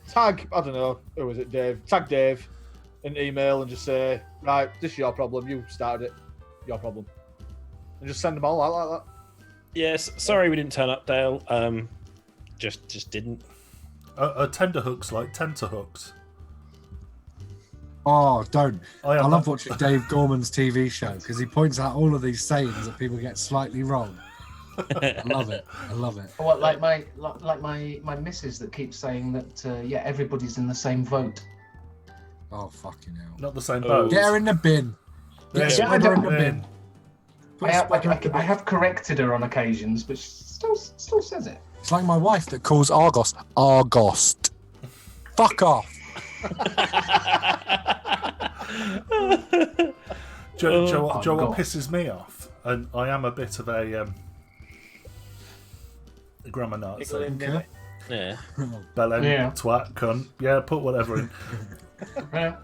tag. I don't know. Who was it? Dave. Tag Dave in email and just say, right, this is your problem. You started it. Your problem. And just send them all out like that. Yes, sorry we didn't turn up, Dale. Just didn't. Are tenterhooks like tenterhooks? Oh, don't. I I love watching Dave Gorman's TV show because he points out all of these sayings that people get slightly wrong. I love it. I love it. What, like my missus that keeps saying that yeah, everybody's in the same vote. Oh, fucking hell. Not the same Oh. boat. Get her in the bin. Get Yeah, Spreader in the bin. bin. Put Spreader in the I bin. have corrected her on occasions, but she still says it. It's like my wife that calls Argos Argost. Fuck off. Do you know Oh, what God. pisses me off? And I am a bit of a grammar Nazi. Okay. Yeah. Bellend, Yeah. twat, cunt. Yeah, put whatever in. Yeah.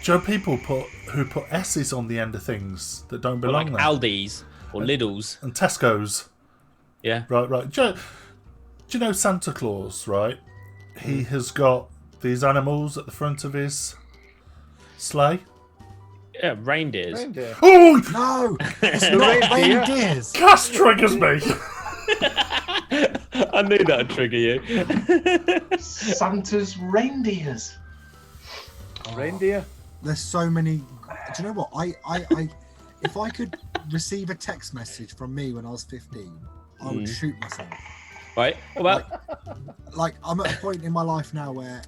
Do you know people who put S's on the end of things that don't Or belong like there? Aldi's or Lidl's. And Tesco's. Yeah. Right. Do you know Santa Claus, right? He has got these animals at the front of his sleigh. Yeah, reindeers. Reindeer. Oh! No, it's The not reindeer. reindeers. Gas triggers me! I knew that would trigger you. Santa's reindeers. Reindeer. There's so many. Do you know what? I if I could receive a text message from me when I was 15, I would shoot myself. Right? What about Like I'm at a point in my life now where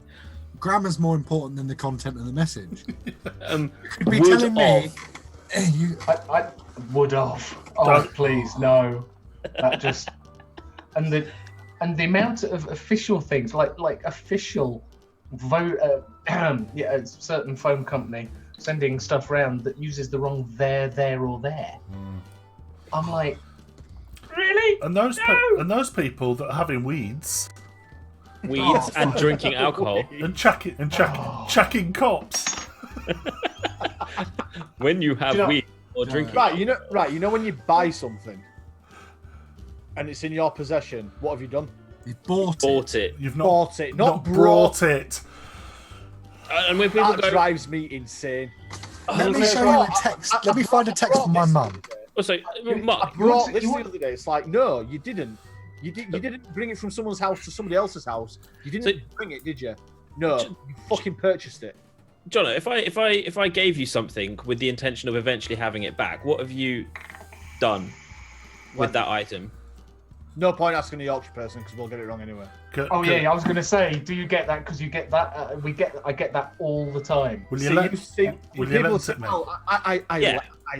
grammar's more important than the content of the message. You could be would telling me of? you I would have. Oh, Don't. please, no. That just and the amount of official things like official vote. Yeah, a certain phone company sending stuff around that uses the wrong there, or there. I'm like, really? And those people that are having weeds weeds and drinking alcohol? and checking cops. When you have Do you know- weed or drinking Right, you know when you buy something and it's in your possession, what have you done? you bought it. bought it. You've not Bought it, not brought it. And when people That go, drives me insane. Let me show you a text. Let me find a text from my mum. also, I Mark, brought this you the want- other day. It's like, no, you didn't. You didn't bring it from someone's house to somebody else's house. You didn't bring it, did you? No, you fucking purchased it. Jono, if I gave you something with the intention of eventually having it back, what have you done with that item? No point asking a Yorkshire person because we'll get it wrong anyway. Oh yeah, I was gonna say, do you get that? Because you get that. I get that all the time. Will you See, let you see, will you people lend say, it me? "Oh, Yeah.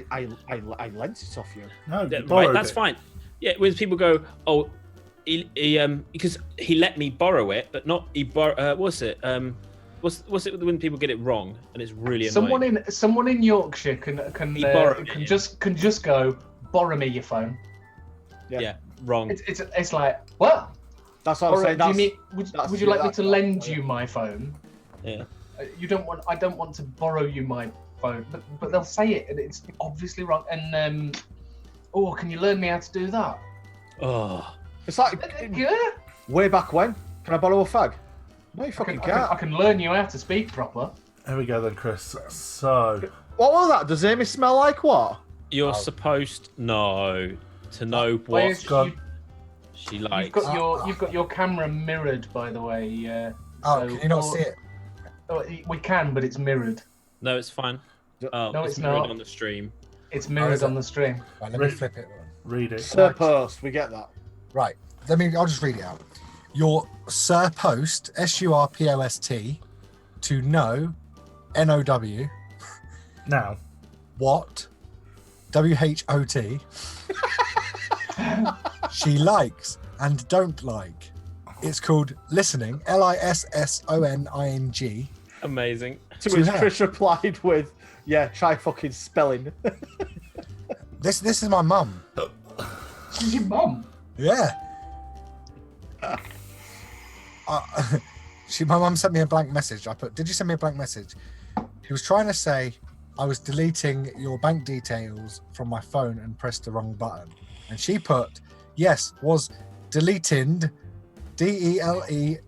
I lent it off you." No, Yeah, you borrowed right, that's it. fine. Yeah, when people go, oh, he because he let me borrow it, but not what's it? What's it when people get it wrong and it's really annoying? Someone in Yorkshire can He borrowed it. just go borrow me your phone. Yeah, wrong. It's like what? That's what I'm saying. Do you That's, mean, that's- would you like me that's to what- lend you my phone? Yeah. I don't want to borrow you my phone, but they'll say it and it's obviously wrong. And oh, can you learn me how to do that? Oh, it's like Yeah. way back when. Can I borrow a fag? No, you I fucking can, can't. I can learn you how to speak proper. Here we go then, Chris. So What was that? Does Amy smell like what? you're supposed to know Where's what you- she likes. You've got your camera mirrored, by the way. Oh, so- can you not see it? Oh, we can, but it's mirrored. No, it's fine. Oh, No, it's it's mirrored not. on the stream. It's mirrored is it? on the stream. Right, let me flip it. read it. Sir Post, we get that. Right, I'll just read it out. Your surpost, SURPOST, to know, NOW, Now, what, WHOT, she likes and don't like. It's called listening, LISSONING, Amazing. To which Chris replied with, "Yeah, try fucking spelling." This is my mum. This is your mum. Yeah. My mum sent me a blank message. I put, "Did you send me a blank message?" She was trying to say I was deleting your bank details from my phone and pressed the wrong button. And she put, "Yes, was deleted, DELETIND,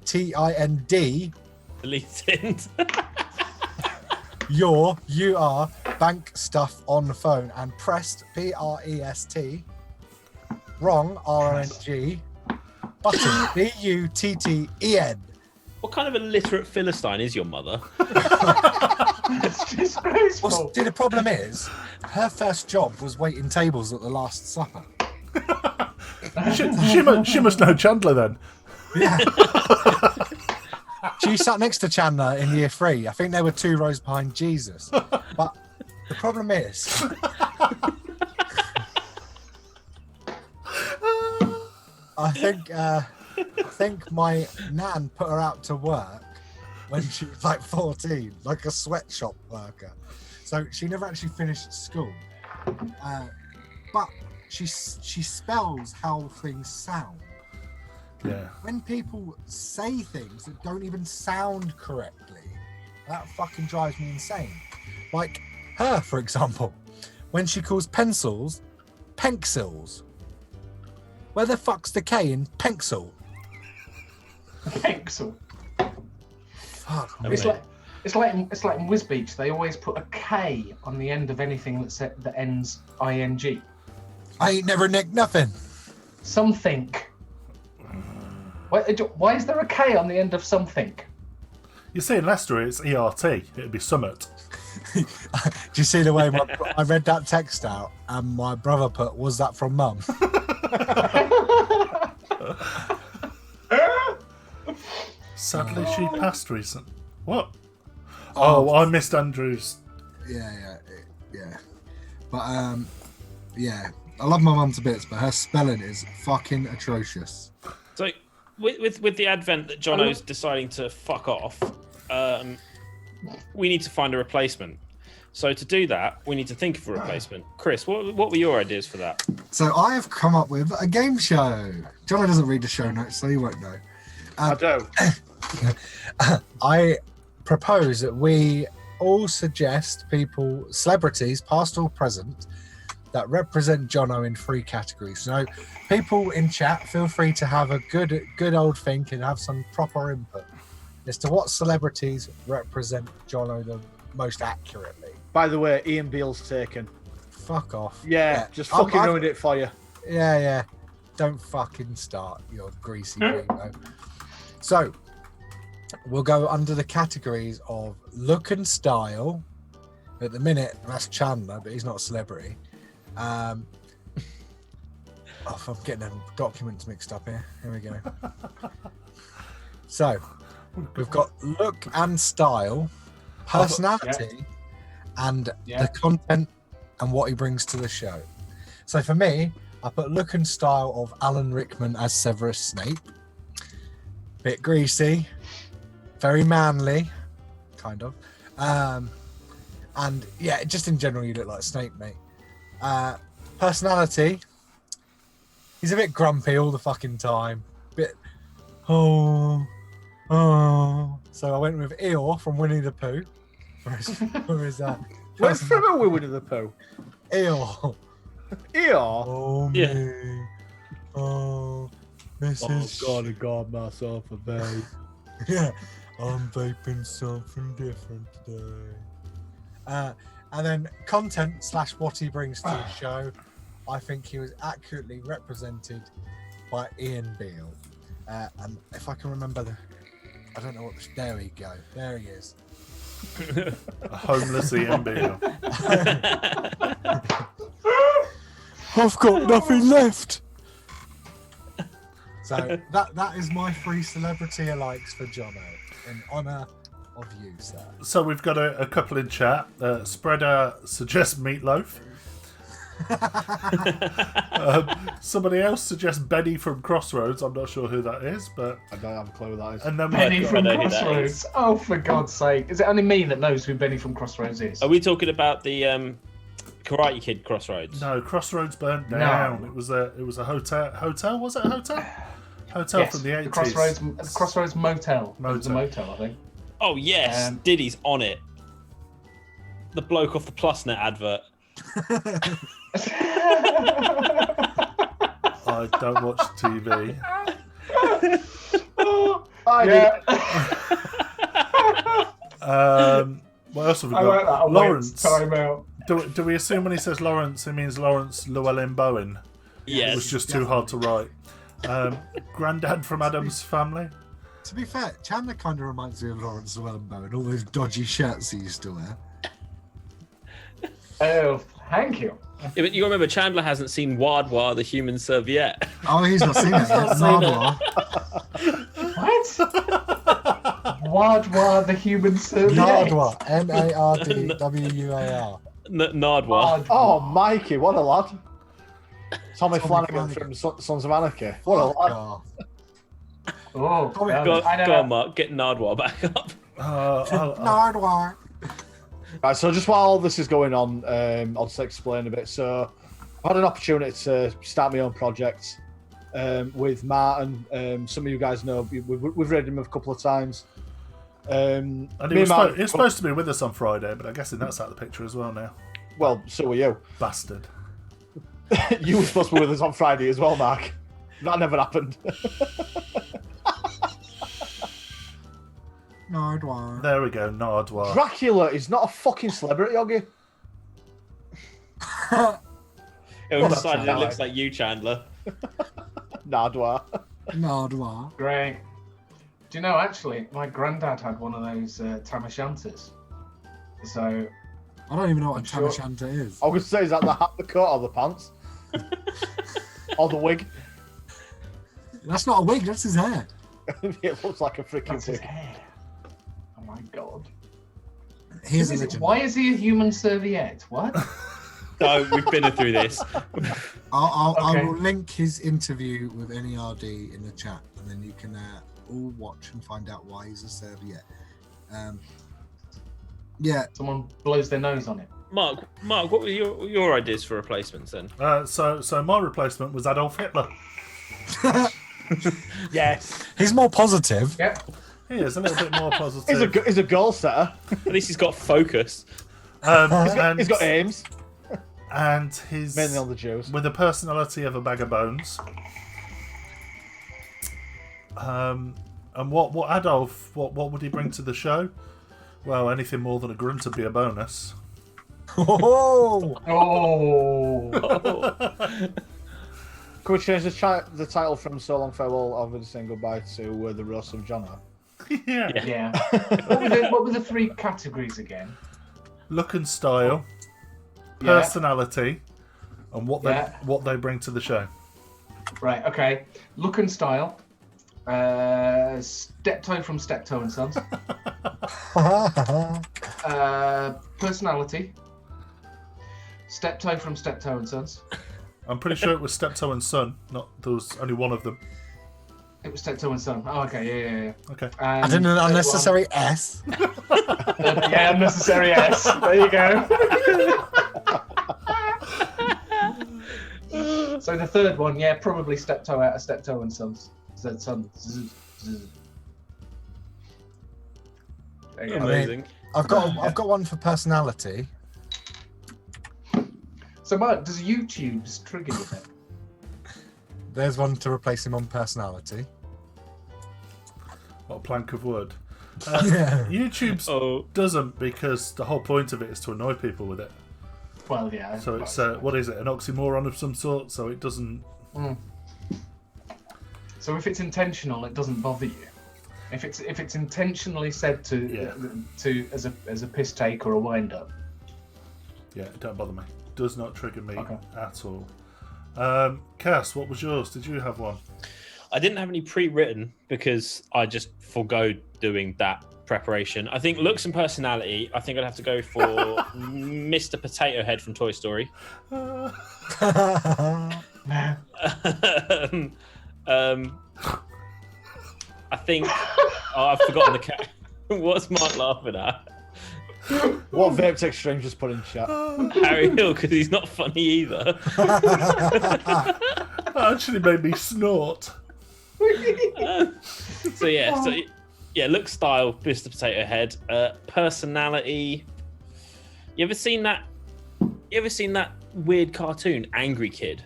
Deleted. you are bank stuff on the phone and pressed PREST, wrong RNG, button BUTTEN." What kind of illiterate Philistine is your mother? It's disgraceful. Well, see, the problem is, her first job was waiting tables at the Last Supper. She must know Chandler then. Yeah. She sat next to Chandler in year 3. I think they were 2 rows behind Jesus. But the problem is, I think my nan put her out to work when she was like 14, like a sweatshop worker. So she never actually finished school. But she spells how things sound. Yeah. When people say things that don't even sound correctly, that fucking drives me insane. Like her, for example, when she calls pencils pencils. Where the fuck's the K in pencil? Pixel. Fuck. It's like in Wisbeach. They always put a K on the end of anything that ends ing. I ain't never nicked nothing. Something. Why is there a K on the end of something? You see, in Leicester, it's ERT. It'd be Summit. Do you see the way I read that text out and my brother put, "Was that from mum?" Sadly, she passed recent. What? Oh, I missed Andrew's. Yeah. But yeah, I love my mum to bits, but her spelling is fucking atrocious. So, with the advent that Jono's deciding to fuck off, we need to find a replacement. So to do that, we need to think of a replacement. Chris, what were your ideas for that? So I have come up with a game show. Jono doesn't read the show notes, so he won't know. I do. I propose that we all suggest people, celebrities, past or present, that represent Jono in 3 categories. So people in chat, feel free to have a good old think and have some proper input as to what celebrities represent Jono the most accurately. By the way, Ian Beale's taken. Fuck off. Yeah. Just fucking ruined it for you. Yeah. Don't fucking start, your greasy gringo. So, we'll go under the categories of look and style. At the minute, that's Chandler, but he's not a celebrity. I'm getting them documents mixed up here. Here we go. So, we've got look and style, personality, and the content and what he brings to the show. So for me, I put look and style of Alan Rickman as Severus Snape. Bit greasy, very manly, kind of. And yeah, just in general, you look like Snape, mate. Personality, he's a bit grumpy all the fucking time. Bit, So I went with Eeyore from Winnie the Pooh. For his Where's from Winnie the Pooh? Eeyore. Eeyore? Oh, Yeah. me. Oh, Mrs. I got myself a vape. Yeah, I'm vaping something different today. And then content / what he brings to the show, I think he was accurately represented by Ian Beale. And if I can remember I don't know what. There we go. There he is. A homeless Ian Beale. I've got nothing left. So that is my 3 celebrity alikes for Jono in honour of you, sir. So we've got a couple in chat. Spreader suggests Meatloaf. Somebody else suggests Benny from Crossroads. I'm not sure who that is, but I don't have a clue who that is. and then Benny we've from know who that Crossroads. is. Oh, for God's sake! Is it only me that knows who Benny from Crossroads is? Are we talking about the Karate Kid Crossroads? no, Crossroads burnt No. down. It was a hotel. Hotel, was it a hotel? Hotel Yes, from the 80s. the Crossroads Motel. It was a Motel. motel, I think. Oh yes, Diddy's on it. The bloke off the PlusNet advert. I don't watch TV. Yeah. What else have we I got? like that. Lawrence. Time out. Do we assume when he says Lawrence, he means Lawrence Llewellyn Bowen? Yes. It was just too hard to write. Granddad from Adam's Family. To be fair, Chandler kind of reminds me of Lawrence Llewellyn Bowen, all those dodgy shirts he used to wear. Oh, thank you. Yeah, but you remember Chandler hasn't seen Wadwa, the human serviette. Oh, he's not seen it. not It's seen Nardwar. What? Wadwa the human serviette. Nardwar. Nardwar. Nardwa. Oh, Mikey, what a lad. Tommy Tommy Flanagan Flanagan. from Sons of Anarchy. What a lad. Oh, Oh, Go I Go know. on, Mark. Get Nardwa back up. Nardwar. Right, so just while all this is going on, I'll just explain a bit. So I've had an opportunity to start my own project with Martin. Some of you guys know, we've read him a couple of times. And he was supposed to be with us on Friday, but I'm guessing that's out of the picture as well now. Well, so were you. Bastard. You were supposed to be with us on Friday as well, Mark. That never happened. Nardwar. There we go, Nardwar. Dracula is not a fucking celebrity, Oggy. It was decided it Well, looks like you, Chandler. Nardwar. Nardwar. Great. Do you know, actually, my granddad had one of those tam o'shanters. So, I don't even know what a I'm sure- tam o'shanter is. I was going to say, is that the hat, the coat, or the pants? Or the wig? That's not a wig, that's his hair. It looks like a freaking that's his wig. hair. Oh my God. He's a legend. Why is he a human serviette? What? No, we've been through this. I Okay. will link his interview with NERD in the chat, and then you can all watch and find out why he's a serviette. Yeah, Someone blows their nose on it. Mark, what were your ideas for replacements then? So my replacement was Adolf Hitler. Yes. he's more positive. Yep. He is a little bit more positive. He's a goal setter. At least he's got focus. He's got aims. And his Mainly on the Jews. with the personality of a bag of bones. And what Adolf? What would he bring to the show? Well, anything more than a grunt would be a bonus. Oh, Oh. Could we change the title from So Long Farewell, I'll be saying goodbye to The Roast of Jono? Yeah. Yeah. What were the three categories again? Look and style, Yeah. personality, and what they bring to the show. Right. Okay. Look and style. Steptoe from Steptoe and Sons. Personality. Steptoe from Steptoe and Sons. I'm pretty sure it was Steptoe and Son. Not there was only one of them. It was Steptoe and Son. Oh, okay. Yeah. Okay. And add in an third one- unnecessary S. yeah, unnecessary S. There you go. So the third one, yeah, probably Steptoe out of Steptoe and Sons. Sons. There you go. Amazing. I've got one for personality. So Mark, does YouTube's trigger you then? There's one to replace him on personality. What a plank of wood. Yeah. YouTube's Oh, doesn't, because the whole point of it is to annoy people with it. Well, yeah. So it's what is it? An oxymoron of some sort. So it doesn't. So if it's intentional, it doesn't bother you. If it's intentionally said to as a piss take or a wind up. Yeah, it don't bother me. Does not trigger me Okay. at all. Cass, what was yours? Did you have one? I didn't have any pre-written because I just forgo doing that preparation. I think looks and personality. I think I'd have to go for Mr. Potato Head from Toy Story. I think. Oh, I've forgotten the cat. What's Mark laughing at? What Vape Strange just put in chat? Harry Hill, because he's not funny either. That actually made me snort. So look, style, Mr. Potato Head. Personality. You ever seen that weird cartoon, Angry Kid?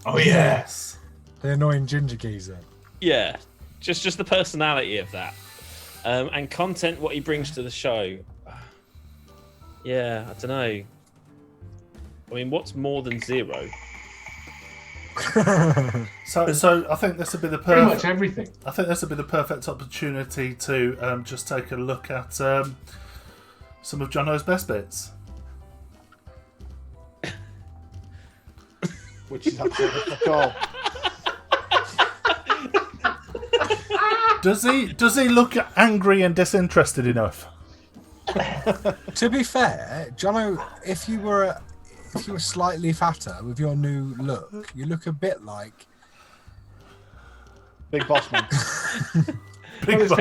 Oh yes. The annoying ginger geezer. Yeah, just the personality of that, and content, what he brings to the show. Yeah, I don't know. I mean, what's more than zero? So I think this would be the Pretty much perfect. everything. I think this would be the perfect opportunity to just take a look at some of Jono's best bits. Which is absolutely fuck all. Does he look angry and disinterested enough? To be fair, Jono, if you were slightly fatter with your new look, you look a bit like Big Boss Man. Big boss.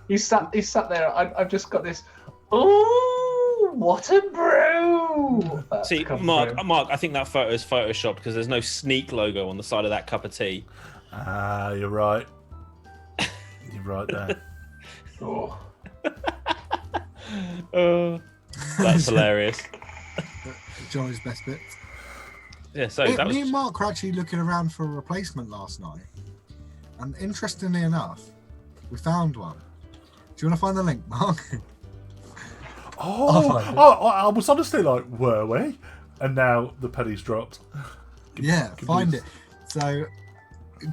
He sat there. I've just got this. Oh, what a brew! That's See, come Mark, through. I think that photo is photoshopped because there's no Sneak logo on the side of that cup of tea. Ah, you're right. You're right there. Oh. That's hilarious. Jono's best bits. Yeah, so that Me and was. Mark were actually looking around for a replacement last night, and interestingly enough, we found one. Do you want to find the link, Mark? I was honestly like, were we? And now the penny's dropped. Yeah, find it. So,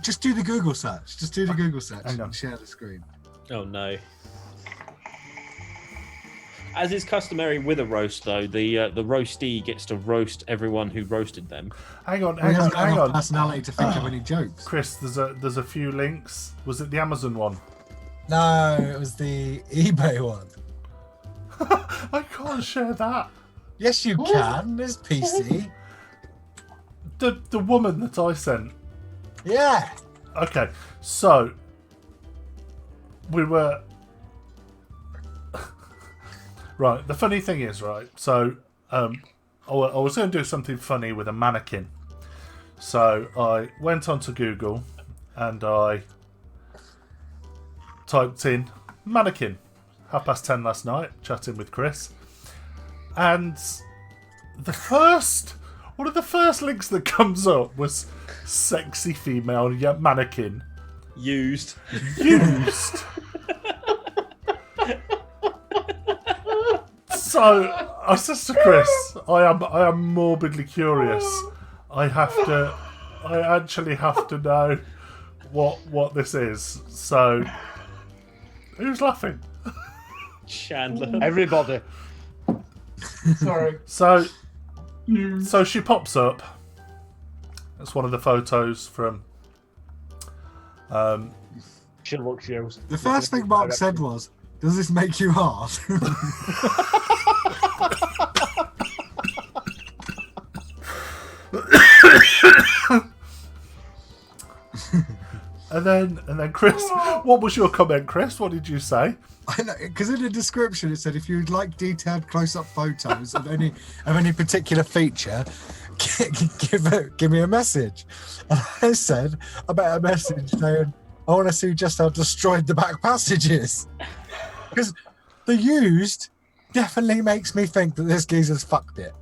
just do the Google search. Just do the Google search Hang on. and share the screen. Oh no. As is customary with a roast, though, the roastee gets to roast everyone who roasted them. Hang on. He hasn't got enough Hang on. personality to think of any jokes. Chris, there's a few links. Was it the Amazon one? No, it was the eBay one. I can't share that. Yes, you can. There's PC. The woman that I sent. Yeah. Okay, so we were right. The funny thing is, right. So I was going to do something funny with a mannequin. So I went onto Google and I typed in mannequin. 10:30 last night, chatting with Chris, and one of the first links that comes up was sexy female mannequin Used. So I said to Chris, I am morbidly curious. I actually have to know what this is. So who's laughing? Chandler. Everybody. Sorry. So she pops up. That's one of the photos from. She looks used. The first thing Mark said was, "Does this make you hard?" And then Chris, what was your comment, Chris? What did you say? I know, because in the description it said if you'd like detailed close-up photos of any particular feature, give me a message. And I said about a message saying I want to see just how destroyed the back passage is, because the used definitely makes me think that this geezer's fucked it.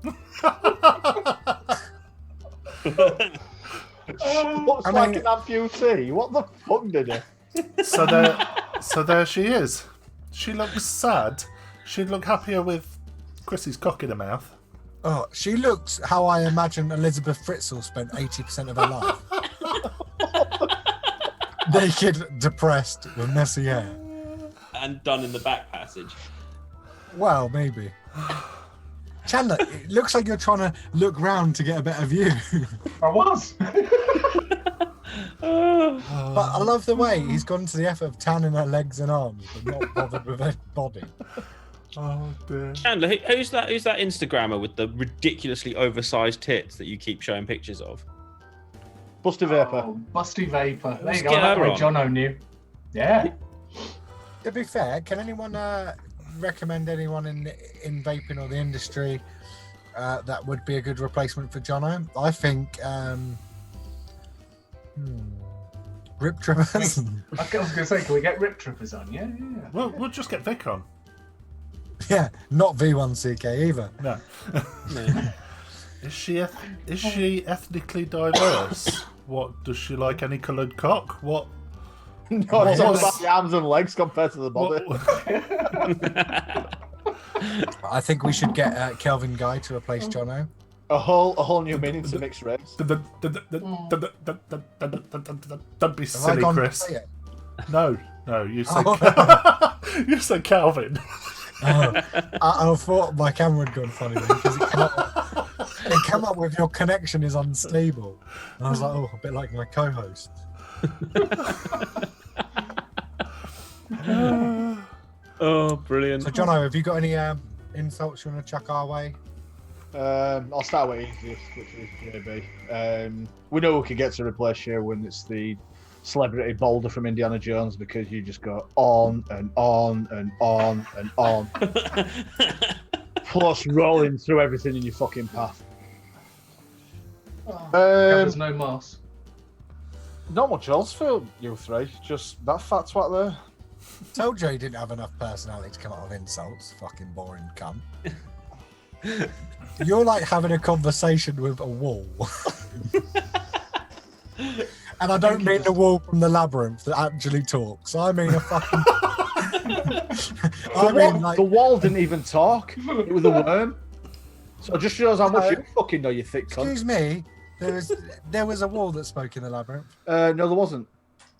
Looks I like mean- an amputee. What the fuck did he? So there she is. She looks sad. She'd look happier with Chrissy's cock in her mouth. Oh, she looks how I imagine Elizabeth Fritzl spent 80% of her life. Naked, depressed, with messy hair. And done in the back passage. Well, maybe. Chandler, it looks like you're trying to look round to get a better view. I was. But I love the way he's gone to the effort of tanning her legs and arms, but not bothered with her body. Oh dear. Chandler, who's that Instagrammer with the ridiculously oversized tits that you keep showing pictures of? Busty Vapor. Oh, Busty Vapor. There Let's you go. get That her way on. Jono knew. Yeah. To be fair, can anyone recommend anyone in vaping or the industry that would be a good replacement for Jono? I think Rip Trippers. I was going to say, can we get Rip Trippers on? Yeah. We'll just get Vic on. Yeah, not V1CK either. No. No. Is she ethnically diverse? What does she like? Any coloured cock? What? No, it's all what's- about the arms and legs compared to the body. I think we should get Kelvin Guy to replace Jono. A whole new meaning to mixed race. Don't be Have I silly, gone Chris. to say it? No, you said Oh. you said Calvin. I thought my camera had gone funny because it came up with your connection is unstable. And I was like, oh, a bit like my co-host. Oh, brilliant. So, Jono, have you got any insults you want to chuck our way? I'll start with easiest, which is JB. We know we can get to replace you when it's the celebrity Boulder from Indiana Jones because you just go on and on and on and on, plus rolling through everything in your fucking path. There's no moss. Not much else for you three, just that fat twat there. Told you he didn't have enough personality to come out with insults. Fucking boring cunt. You're like having a conversation with a wall. And I don't mean the wall from the labyrinth that actually talks. I mean a fucking... The wall didn't even talk. It was a worm. So it just shows how much you fucking know, you thick cunt. Excuse me, there was a wall that spoke in the labyrinth. No, there wasn't.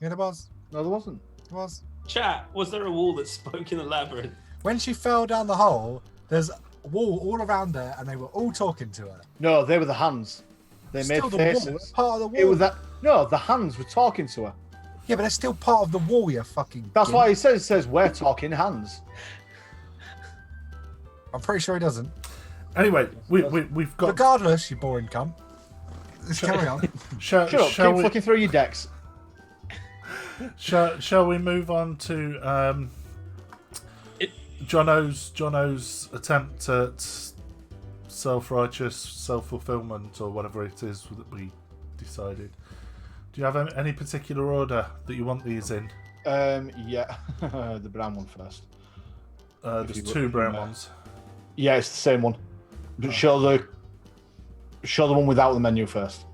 Yeah, there was. No, there wasn't. There was. Chat, was there a wall that spoke in the labyrinth? When she fell down the hole, there's a wall all around her, and they were all talking to her. No, they were the hands. They Still made the faces. wall, it's part of the wall. It was that. No, the hands were talking to her. Yeah, but they're still part of the wall, you fucking... That's gimp. why he says we're talking hands. I'm pretty sure he doesn't. Anyway, we've got. Regardless, you boring cunt. Let's carry on. Shall Shut up, keep we? flicking through your decks. Shall we move on to Jono's attempt at self-righteous self-fulfillment or whatever it is that we decided? Do you have any particular order that you want these in? Yeah, the brown one first. There's two brown ones. Yeah, it's the same one. But show the one without the menu first.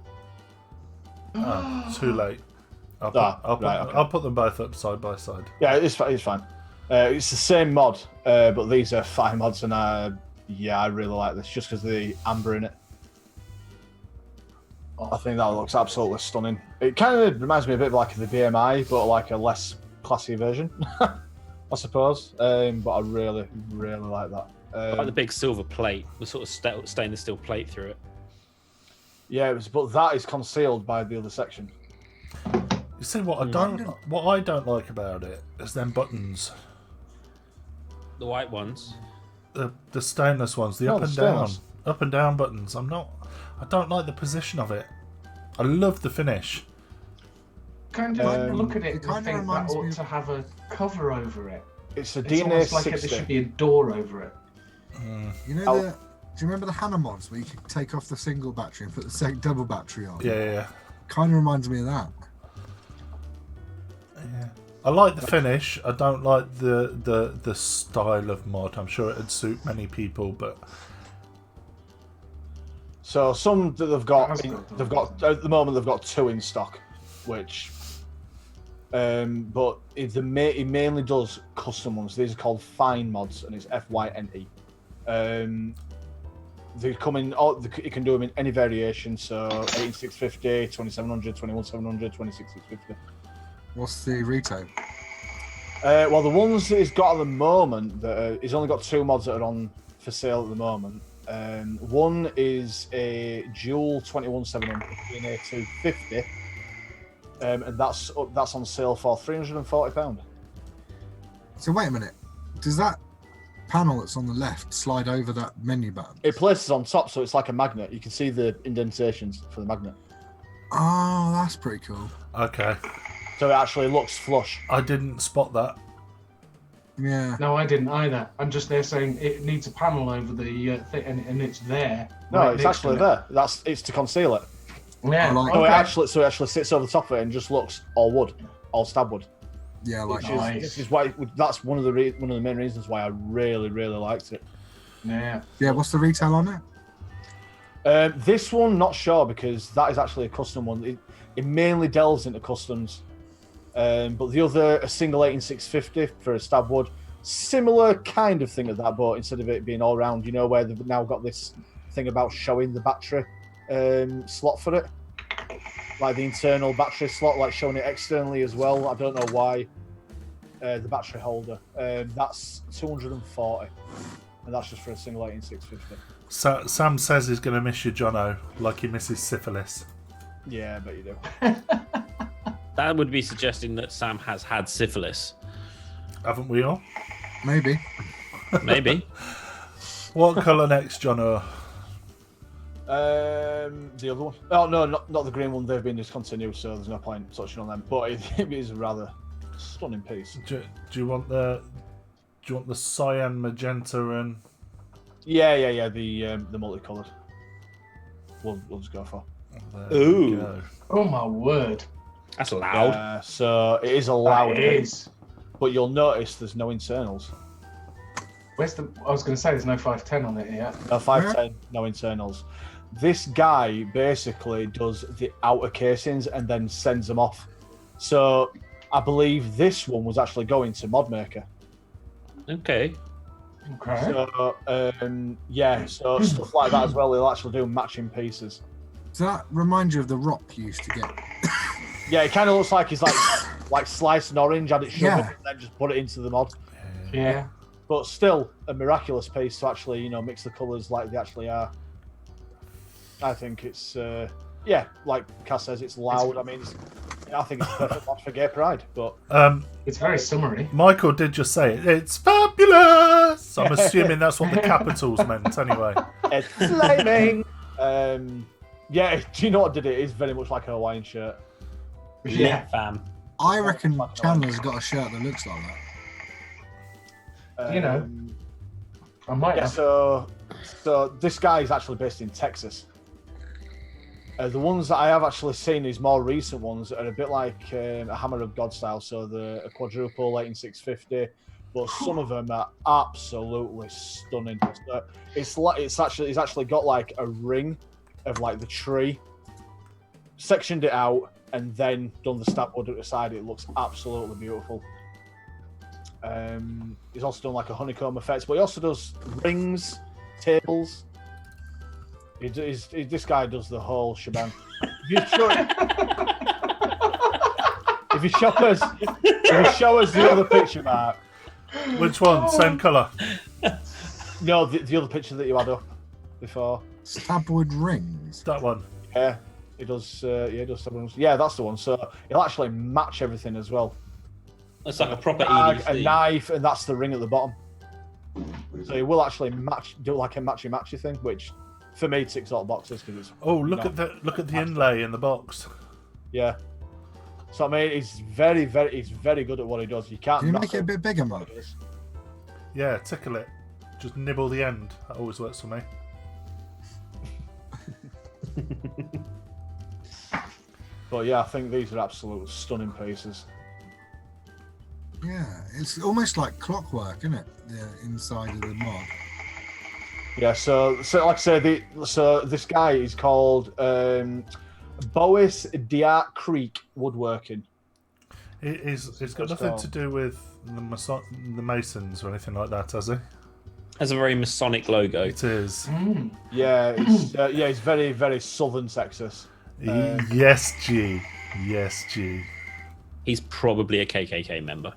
Oh, too late. I'll put them both up side by side. Yeah, it's fine. It's the same mod, but these are fire mods, and I really like this just because of the amber in it. I think that looks absolutely stunning. It kind of reminds me a bit of like the BMI, but like a less classy version, I suppose. But I really, really like that. Like the big silver plate, the sort of stainless steel plate through it. Yeah, but that is concealed by the other section. You see what I don't like about it is them buttons. The white ones. The stainless ones, the up and down buttons. I don't like the position of it. I love the finish. Kind of look at it it and kinda think that reminds me ought of- to have a cover over it. It's a It's DNA almost like 60. there should be a door over it. You know do you remember the Hannah mods where you could take off the single battery and put the double battery on? Yeah. Kind of reminds me of that. Yeah. I like the finish. I don't like the style of mod. I'm sure it'd suit many people, but So some that they've got at the moment they've got 2 in stock, which but he mainly does custom ones. These are called fine mods, and it's FYNE. They come in. You can do them in any variation. So 18650, 2700, 21700, 26650. What's the retail? Well, the ones that he's got at the moment, he's only got 2 mods that are on for sale at the moment. One is a dual 21700 DNA 250, and that's on sale for £340. So wait a minute. Does that panel that's on the left slide over that menu button? It places on top, so it's like a magnet. You can see the indentations for the magnet. Oh, that's pretty cool. Okay. So it actually looks flush. I didn't spot that. Yeah. No, I didn't either. I'm just there saying it needs a panel over the thing, and it's there. No, right it's next actually to there. It's to conceal it. Yeah. I like- So Okay. it actually sits over the top of it and just looks all wood, all stab wood. Yeah, like Which Nice. this is why that's one of the main reasons why I really liked it. Yeah. yeah. What's the retail on it? This one, not sure, because that is actually a custom one. It mainly delves into customs. But the other, a single 18650 for a stab wood, similar kind of thing as that, but instead of it being all round, you know, where they've now got this thing about showing the battery slot for it, like the internal battery slot, like showing it externally as well. I don't know why. The battery holder, that's 240, and that's just for a single 18650. So, Sam says he's going to miss you, Jono, like he misses syphilis. Yeah, I bet you do. That would be suggesting that Sam has had syphilis. Haven't we all? Maybe. Maybe. What colour next, Jono? The other one? Oh no, not the green one. They've been discontinued, so there's no point touching on them. But it is a rather stunning piece. Do you want the cyan, magenta, and Yeah. The multicolored. We'll just go for. there we Ooh. go. Oh my word. That's loud. So it is a loud It piece, is. but you'll notice there's no internals. Where's the? I was going to say there's no 510 on it yet. No 510, no internals. This guy basically does the outer casings and then sends them off. So I believe this one was actually going to Modmaker. Okay. Okay. So so stuff like that as well. He'll actually do matching pieces. Does that remind you of the rock you used to get? Yeah, it kind of looks like he's like sliced an orange, had it shoved Yeah. and then just put it into the mod. Yeah. But still a miraculous piece to actually, mix the colours like they actually are. I think it's like Cass says, it's loud. I mean, I think it's a perfect mod for gay pride. But It's very summery. Michael did just say it. It's fabulous. I'm assuming that's what the capitals meant anyway. it's flaming. Yeah, do you know what did it? It's very much like a Hawaiian shirt. Yeah. Fam. I reckon Chandler's got a shirt that looks like that. You know. I might Yeah, have. so this guy is actually based in Texas. The ones that I have actually seen, these more recent ones, are a bit like a Hammer of God style, so a quadruple 18650, but some of them are absolutely stunning. So it's actually got like a ring of like the tree, sectioned it out, and then done the stab wood at the side. It looks absolutely beautiful. He's also done like a honeycomb effect, but he also does rings, tables. This guy does the whole shebang. If you show us the other picture, Mark. Which one? Same colour? No, the other picture that you had up before. Stabwood rings. That one. Yeah, he does. He does some ones. Yeah, that's the one. So he'll actually match everything as well. That's like a proper A EDC. knife, and that's the ring at the bottom. So he will actually do like a matchy thing, which for me ticks all the boxes because it's. Oh, look at the inlay in the box. Yeah. So I mean, he's very good at what he does. You can't. Can you knock make it a bit bigger, Mark? Yeah, tickle it. Just nibble the end. That always works for me. But yeah, I think these are absolute stunning pieces. Yeah, it's almost like clockwork, isn't it? The inside of the mod. Yeah, so like I say, this guy is called Bois Diart Creek Woodworking. It's got nothing to do with the Masons or anything like that, has it? Has a very Masonic logo. It is. Yeah, it's very, very southern Texas. Yes, G. Yes, G. He's probably a KKK member.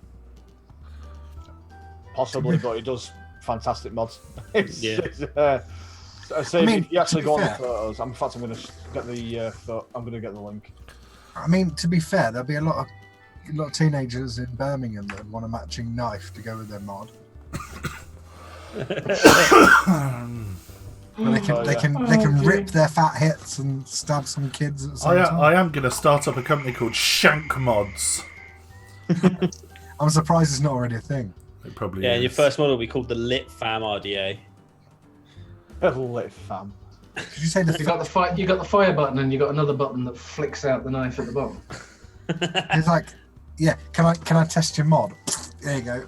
Possibly, but he does fantastic mods. Yeah. I say, I mean, if you actually to be go on the fair- photos, in fact, I'm going to get the link. I mean, to be fair, there'll be a lot of teenagers in Birmingham that want a matching knife to go with their mod. Well, they can rip their fat hits and stab some kids at the same time. I am going to start up a company called Shank Mods. I'm surprised it's not already a thing. It probably Yeah, is. and your first model will be called the Lit Fam RDA. Lit fam. Did you say the You got the fire button, and you got another button that flicks out the knife at the bottom. It's like, yeah. Can I test your mod? There you go.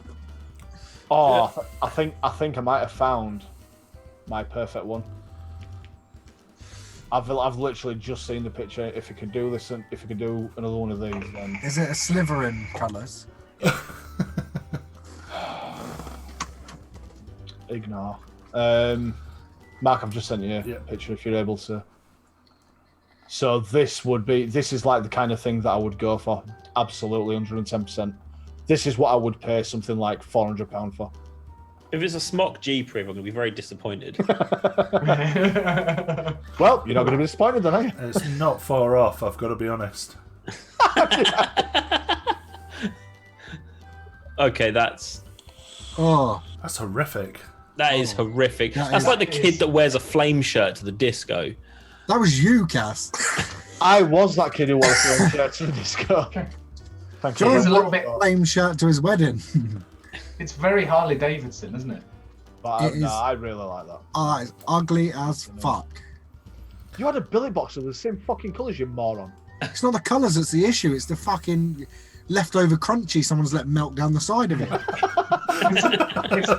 Oh, I think I might have found my perfect one. I've literally just seen the picture. If you could do this, and if you could do another one of these, then Is it a Slytherin colours? ignore. Mark, I've just sent you a picture if you're able to. So this is like the kind of thing that I would go for. Absolutely 110%. This is what I would pay something like £400 for. If it's a smock G-Priv, I'm going to be very disappointed. Well, you're not going to be disappointed then, are you? It's not far off, I've got to be honest. Okay, that's That's horrific. That is horrific. That That's is- like the kid that wears a flame shirt to the disco. That was you, Cass. I was that kid who wore a shirt to the disco. Thank you. John It's a little wore bit- a flame shirt to his wedding. It's very Harley Davidson, isn't it? But It no, is- I really like that. Oh, that is ugly as fuck. You had a Billy box of the same fucking colours, you moron. It's not the colours that's the issue. It's the fucking leftover crunchy someone's let melt down the side of it.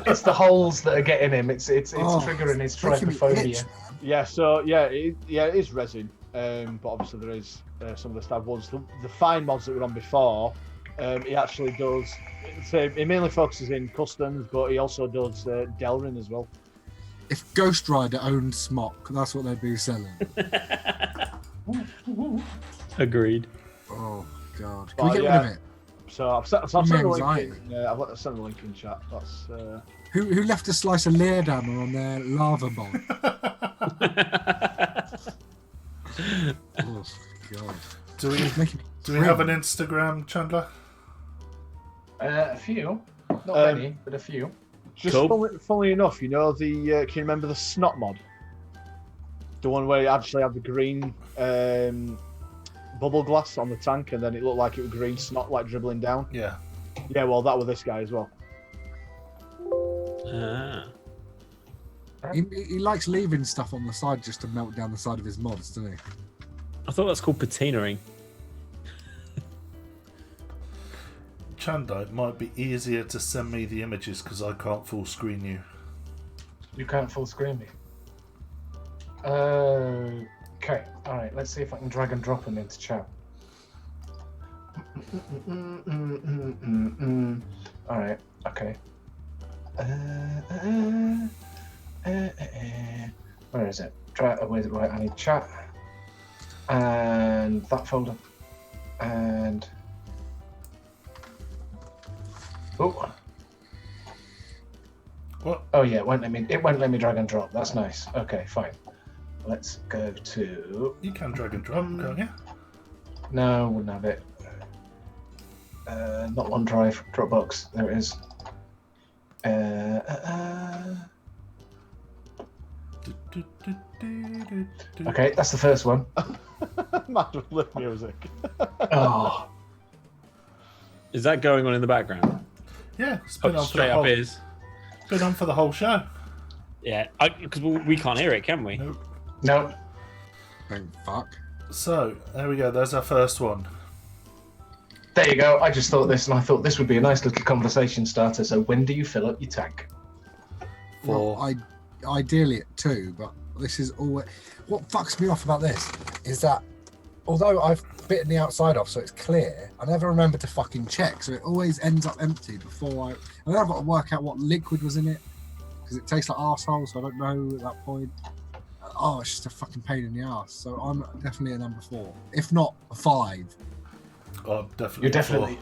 It's the holes that are getting him. It's Oh, triggering his making me trypophobia. itch, man. Yeah, so it is resin, but obviously there is some of the stab ones. The fine mods that were on before, he actually does. So he mainly focuses in customs, but he also does Delrin as well. If Ghost Rider owned Smock, that's what they'd be selling. Agreed. Oh god, can But we get yeah. rid of it? So I've sent the Anxiety. link in. I've sent the link in chat. That's Who left a slice of Leerdammer on their lava bomb? Oh god. Do we It's making me have an cringe. Instagram, Chandler? A few, not many, but a few. just Cool. funnily enough. You know the can you remember the snot mod? The one where you actually had the green bubble glass on the tank, and then it looked like it was green snot like dribbling down. Yeah. Yeah, well, that was this guy as well. Ah. He likes leaving stuff on the side just to melt down the side of his mods, doesn't he? I thought that's called patinaing. Chandler, it might be easier to send me the images because I can't full screen you. You can't full screen me. Okay, alright, let's see if I can drag and drop them into chat. Alright, okay. Where is it? Where's it? Right, I need chat. And that folder. And. Oh. What? Oh yeah, it won't let me drag and drop. That's nice. Okay, fine. Let's go to. You can drag and drop, can't you? No, wouldn't have it. Not OneDrive, Dropbox. There it is. Okay, that's the first one. Mad with lip music. Oh, Is that going on in the background? Yeah, it's been on for Straight the up whole, is. been on for the whole show. Yeah, because we can't hear it, can we? Nope. no. Thank fuck. So there we go. There's our first one. There you go. I just thought this, and I thought this would be a nice little conversation starter. So, when do you fill up your tank? Well, ideally at 2, but this is always what fucks me off about this is that although I've bitten the outside off so it's clear, I never remember to fucking check, so it always ends up empty before and then I've got to work out what liquid was in it because it tastes like arsehole, so I don't know at that point. Oh, it's just a fucking pain in the ass. So I'm definitely a number 4, if not a 5. Oh, definitely. You're four. definitely.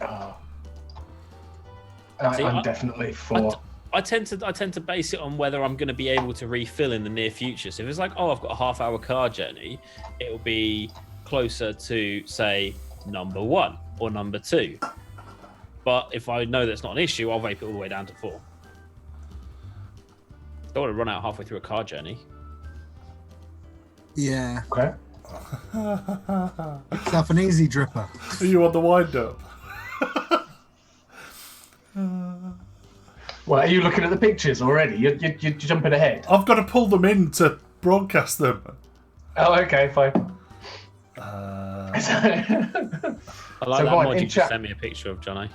See, I'm definitely 4. I tend to base it on whether I'm going to be able to refill in the near future. So if it's like, oh, I've got a half-hour car journey, it'll be closer to say number 1 or number 2. But if I know that's not an issue, I'll vape it all the way down to 4. Don't want to run out halfway through a car journey. Yeah. Okay. Yourself an easy dripper. Are you on the wind up? Well, are you looking at the pictures already? You're jumping ahead. I've got to pull them in to broadcast them. Oh, okay, fine. I like So that Ryan, mod in you just chat- sent me a picture of, Johnny.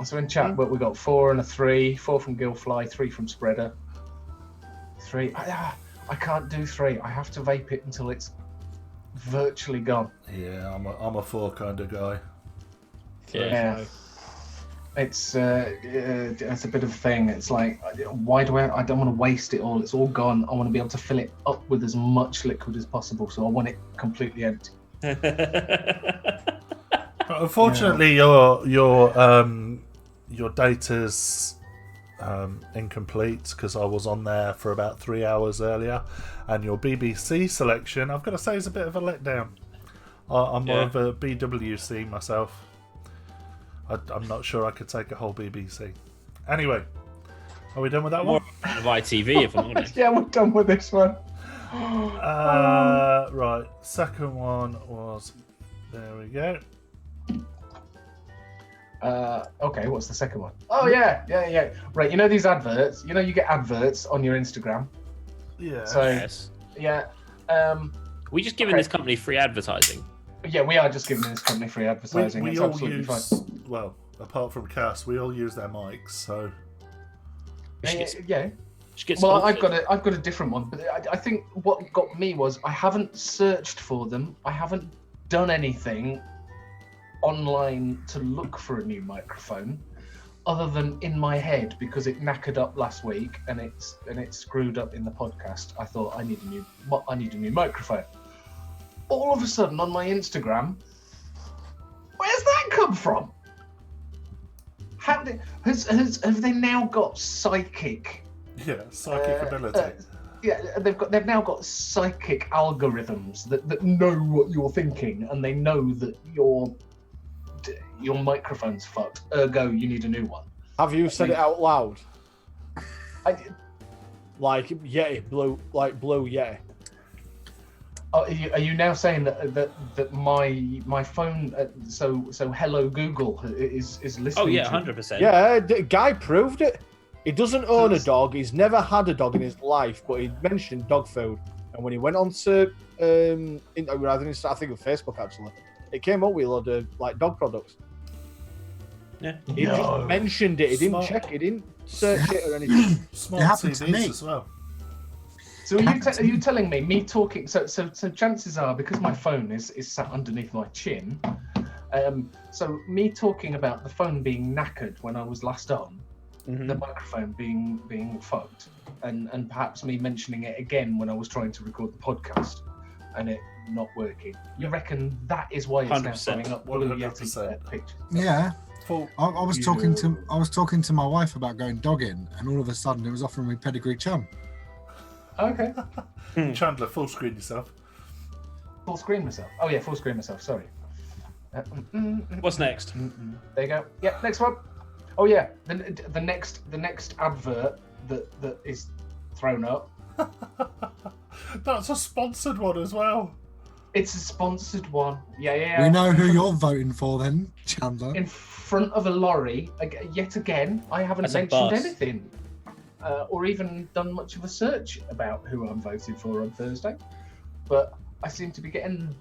So in chat, but we got 4 and a 3. 4 from Gilfly, 3 from Spreader. 3. I can't do 3. I have to vape it until it's virtually gone. Yeah, I'm a 4 kind of guy. Yeah. It's a bit of a thing. It's like, why do I don't want to waste it all. It's all gone. I want to be able to fill it up with as much liquid as possible. So I want it completely empty. Unfortunately, your data's incomplete because I was on there for about 3 hours earlier, and your BBC selection, I've got to say, is a bit of a letdown. I'm more of a BWC myself. I'm not sure I could take a whole BBC. Anyway, are we done with that More one? of ITV, if I'm honest. Yeah, we're done with this one. Right, second one was... There we go. Okay, what's the second one? Oh, yeah. Right, you know these adverts? You know you get adverts on your Instagram? Yeah. So, Yes. yeah. We just giving Okay. this company free advertising. Yeah, we are just giving this company free advertising. we It's all absolutely use... fine. Well, apart from Cass, we all use their mics, so... We should get, Yeah. should get Well, sponsored. I've got a different one, but I think what got me was I haven't searched for them. I haven't done anything online to look for a new microphone, other than in my head because it knackered up last week and it screwed up in the podcast. I thought I need a new microphone. All of a sudden on my Instagram, where's that come from? Have they now got psychic? Yeah, psychic ability. Yeah, they've now got psychic algorithms that know what you're thinking, and they know that your microphone's fucked. Ergo, you need a new one. Have you said it out loud? I did. Like Yeti, blue Yeti. Are you now saying that my phone? So hello Google is listening. Oh yeah, to 100%. Yeah, the guy proved it. He doesn't own a dog. He's never had a dog in his life, but he mentioned dog food. And when he went on to, I think of Facebook actually, it came up with a lot of like dog products. Yeah. He just mentioned it. He didn't Smart. check. He didn't search it or anything. Smart It happened to TVs me. as well. So are you telling me talking? So chances are, because my phone is sat underneath my chin, so me talking about the phone being knackered when I was last on, the microphone being fucked, and perhaps me mentioning it again when I was trying to record the podcast, and it not working. You reckon that is why it's now 100%, showing up Blue 100%. Yeti pictures? Yeah. Full. I was talking to my wife about going dogging, and all of a sudden it was offering me pedigree chum. Okay. Chandler, full screen yourself. Full screen myself. Oh yeah, full screen myself. Sorry. What's next? There you go. Yeah, next one. Oh yeah, the next advert that is thrown up. That's a sponsored one as well. It's a sponsored one. Yeah. We know who you're voting for then, Chandler. In front of a lorry. Yet again, I haven't That's a mentioned bus. anything, or even done much of a search about who I'm voting for on Thursday. But I seem to be getting.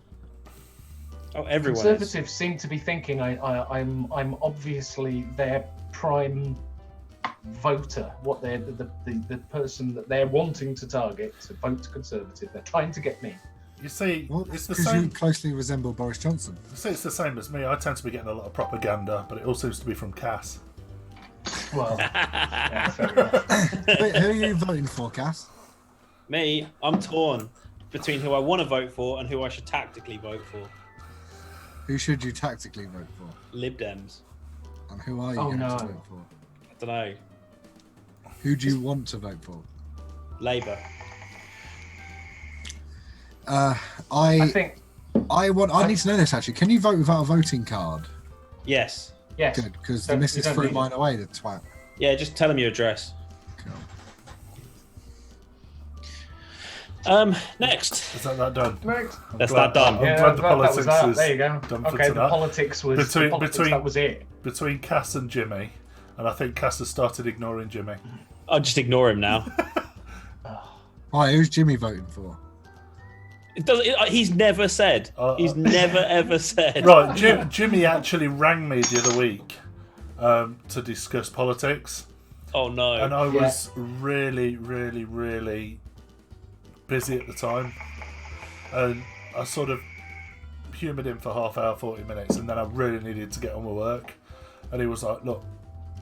Oh, everyone is. Conservatives seem to be thinking I'm obviously their prime voter. What they're the person that they're wanting to target to vote Conservative. They're trying to get me. You see, Well, it's the because you same. closely resemble Boris Johnson. You see, it's the same as me. I tend to be getting a lot of propaganda, but it all seems to be from Cass. Well, yeah, fair enough. Who are you voting for, Cass? Me, I'm torn between who I want to vote for and who I should tactically vote for. Who should you tactically vote for? Lib Dems. And who are you Oh, going no. to vote for? I don't know. Who do you want to vote for? Labour. I think I need to know this actually. Can you vote without a voting card? Yes. Yes. Good, because the Don't- missus you don't threw need mine away, the twat. Yeah, just tell them your address. Cool. Next. Is that done? Next. That's that done. I'm glad the that was politics that. is There you go. done for Okay, the tonight. politics was that was it. Between Cass and Jimmy, and I think Cass has started ignoring Jimmy. I'll just ignore him now. Alright, who's Jimmy voting for? He's never said. He's never ever said. Right, Jimmy actually rang me the other week to discuss politics. Oh no. And I was really, really, really busy at the time. And I sort of humoured him for half hour, 40 minutes, and then I really needed to get on with work. And he was like, look,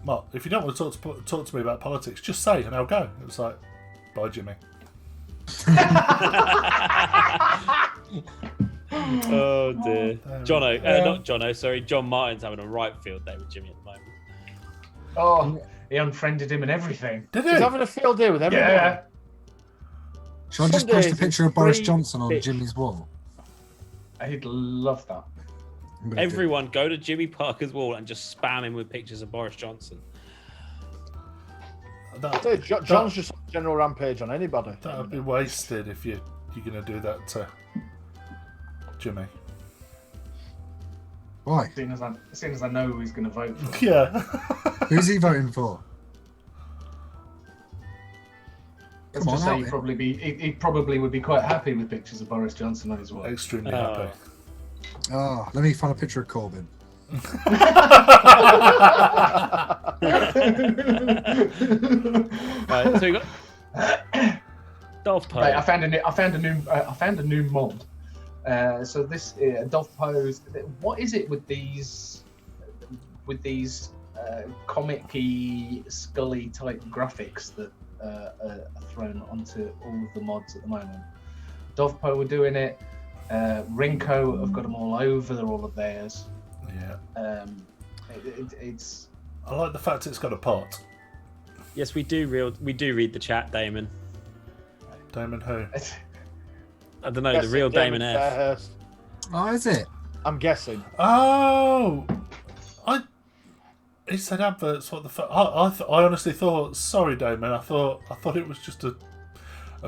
Mark, if you don't want to talk to me about politics, just say and I'll go. It was like, bye, Jimmy. Oh dear. Jono, not Jono, sorry, John Martin's having a right field day with Jimmy at the moment. Oh, he unfriended him and everything. Did He's having a field day with everyone. Yeah. Shall I just Some post a days picture it's of Boris free Johnson on bitch. Jimmy's wall? He'd love that. I'm gonna do Everyone go to Jimmy Parker's wall and just spam him with pictures of Boris Johnson. Say, John's just on a general rampage on anybody. That would be wasted if you're going to do that to Jimmy. it. Why? As soon as I know who he's going to vote for. Yeah. Who's he voting for? Let's Come just on, say he probably would be quite happy with pictures of Boris Johnson on his wall. Extremely happy. Oh, let me find a picture of Corbyn. Right, so we got Dolph Pose. Right, I found a new mod. So this Dolph Pose. What is it with these comic-y, Scully type graphics that are thrown onto all of the mods at the moment? Dolph Pose were doing it. Rinko have got them all over. They're all of theirs. Yeah. It's. I like the fact it's got a pot. Yes, we do read the chat, Damon. Damon who? I don't know, the real Damon F. Fairhurst. Oh, is it? I'm guessing. Oh! He said adverts, what the fuck? I honestly thought, sorry Damon, I thought it was just a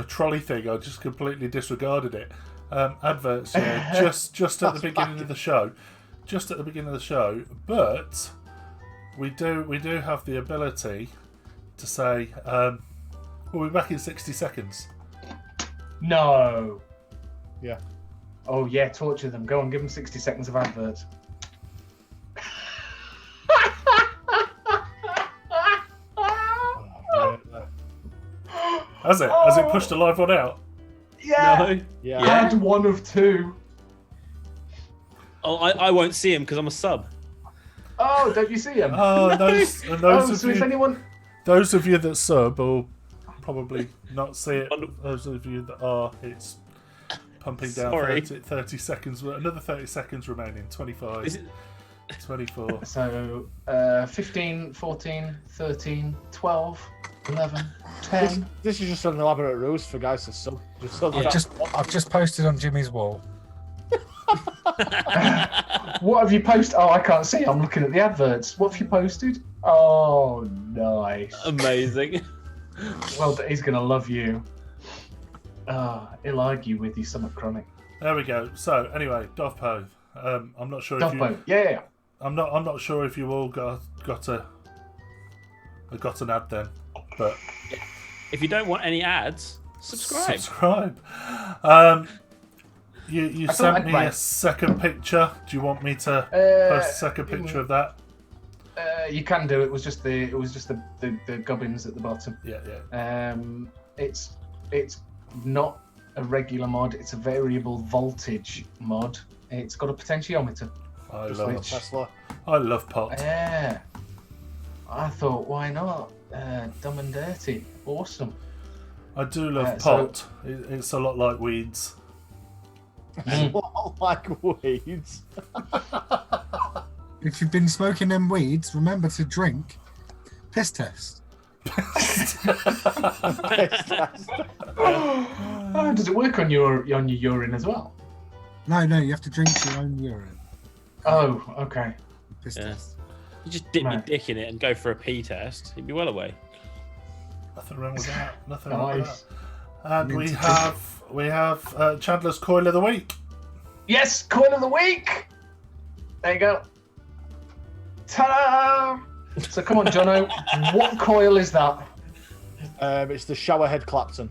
trolley thing. I just completely disregarded it. Adverts, yeah, just at the beginning of the show. Just at the beginning of the show. But we do have the ability to say, we'll be back in 60 seconds. No. Yeah. Oh yeah, torture them. Go on, give them 60 seconds of adverts. Has it? Has it pushed a live one out? Yeah. No. Yeah. Add one of two. Oh, I won't see him because I'm a sub. Oh, don't you see him? Oh, those So of if you, anyone, those of you that sub will probably not see it. Those of you that are, it's pumping down. Sorry. 30 seconds. Another 30 seconds remaining. 25. Is it- 24. so 15, 14, 13, 12, 11, 10. This is just an elaborate ruse for guys to sub. Just so Yeah. I've just posted on Jimmy's wall. What have you posted? Oh, I can't see. I'm looking at the adverts. What have you posted? Oh, nice. Amazing. Well, he's gonna love you. He'll argue with you, somewhat chronic. There we go. So anyway, Dolph Pove. I'm not sure if Dolph you. Pose. Yeah. I'm not sure if you all got an ad then, but If you don't want any ads, subscribe. Subscribe. You I sent thought me I'd- a second picture. Do you want me to post a second picture of that? You can do. It was just the gubbins at the bottom. Yeah. It's not a regular mod. It's a variable voltage mod. It's got a potentiometer. I Just love which- Tesla. I love pot. Yeah. I thought, why not? Dumb and dirty. Awesome. I do love so- pot. It's a lot like weeds. Like weeds. If you've been smoking them weeds, remember to drink piss test. Does it work on your urine as well? No, you have to drink your own urine. Oh, okay. Piss Yeah. test. You just dip your Right. dick in it and go for a pee test. You'd be well away. Nothing wrong with that. Nothing wrong with Nice. that. And we have Chandler's Coil of the Week. Yes, coin of the week. There you go. Ta-da! So come on, Jono. What coil is that? It's the Showerhead Clapton.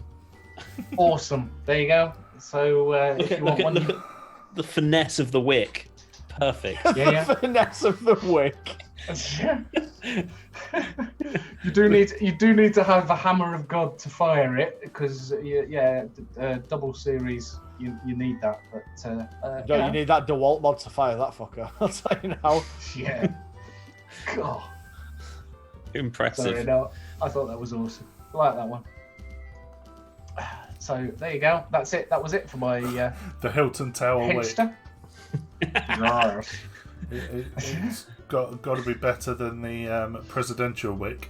Awesome. There you go. So if you want one, Look at the finesse of the wick. Perfect. yeah. Finesse of the wick. You do need to have the hammer of God to fire it because double series you need that. But You need that DeWalt mod to fire that fucker. I'll tell you now. yeah. God. Impressive. Sorry, no, I thought that was awesome. I like that one. So there you go. That's it. That was it for my The Hilton Tower Wick. Hitchster. Yes. It's got to be better than the presidential wick.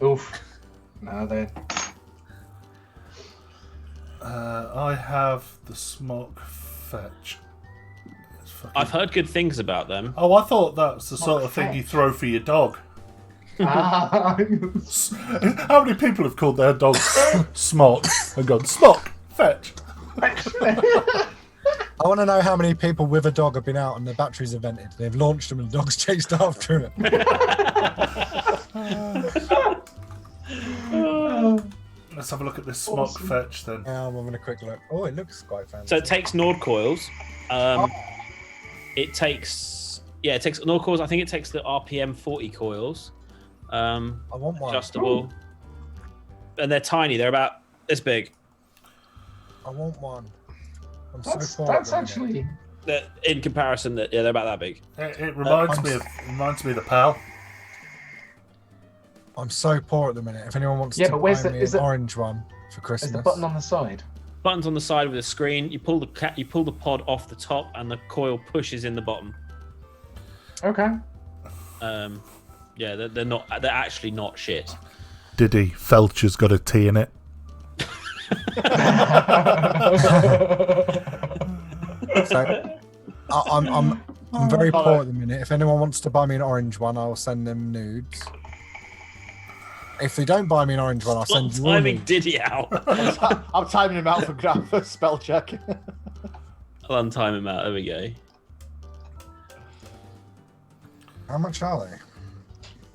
Oof. Now then. I have the Smock Fetch. It's fucking... I've heard good things about them. Oh, I thought that's the sort of thing you Fetch. throw for your dog. Ah, How many people have called their dog Smock and gone, Smock, fetch? I want to know how many people with a dog have been out and the batteries are vented. They've launched them and the dog's chased after it. Let's have a look at this Smock Awesome. Fetch then. Yeah, I'm having a quick look. Oh, it looks quite fancy. So it takes Nord coils. It takes Nord coils. I think it takes the RPM 40 coils. I want one. Adjustable. And they're tiny. They're about this big. I want one. I'm that's so poor. actually. In comparison, they're about that big. It reminds me of the PAL. I'm so poor at the minute. If anyone wants Yeah, to but where's buy the- me is an it- orange one for Christmas, Is the button on the side? Buttons on the side with a screen. You pull the pod off the top, and the coil pushes in the bottom. Okay. Yeah, they're not. They're actually not shit. Diddy, Felcher's got a T in it. So, I'm very poor at the minute. If anyone wants to buy me an orange one, I'll send them nudes. If they don't buy me an orange one, I'll Stop send you all timing nudes. Diddy out. I'm timing him out for spell check. I'll untime him out. There we go. How much are they?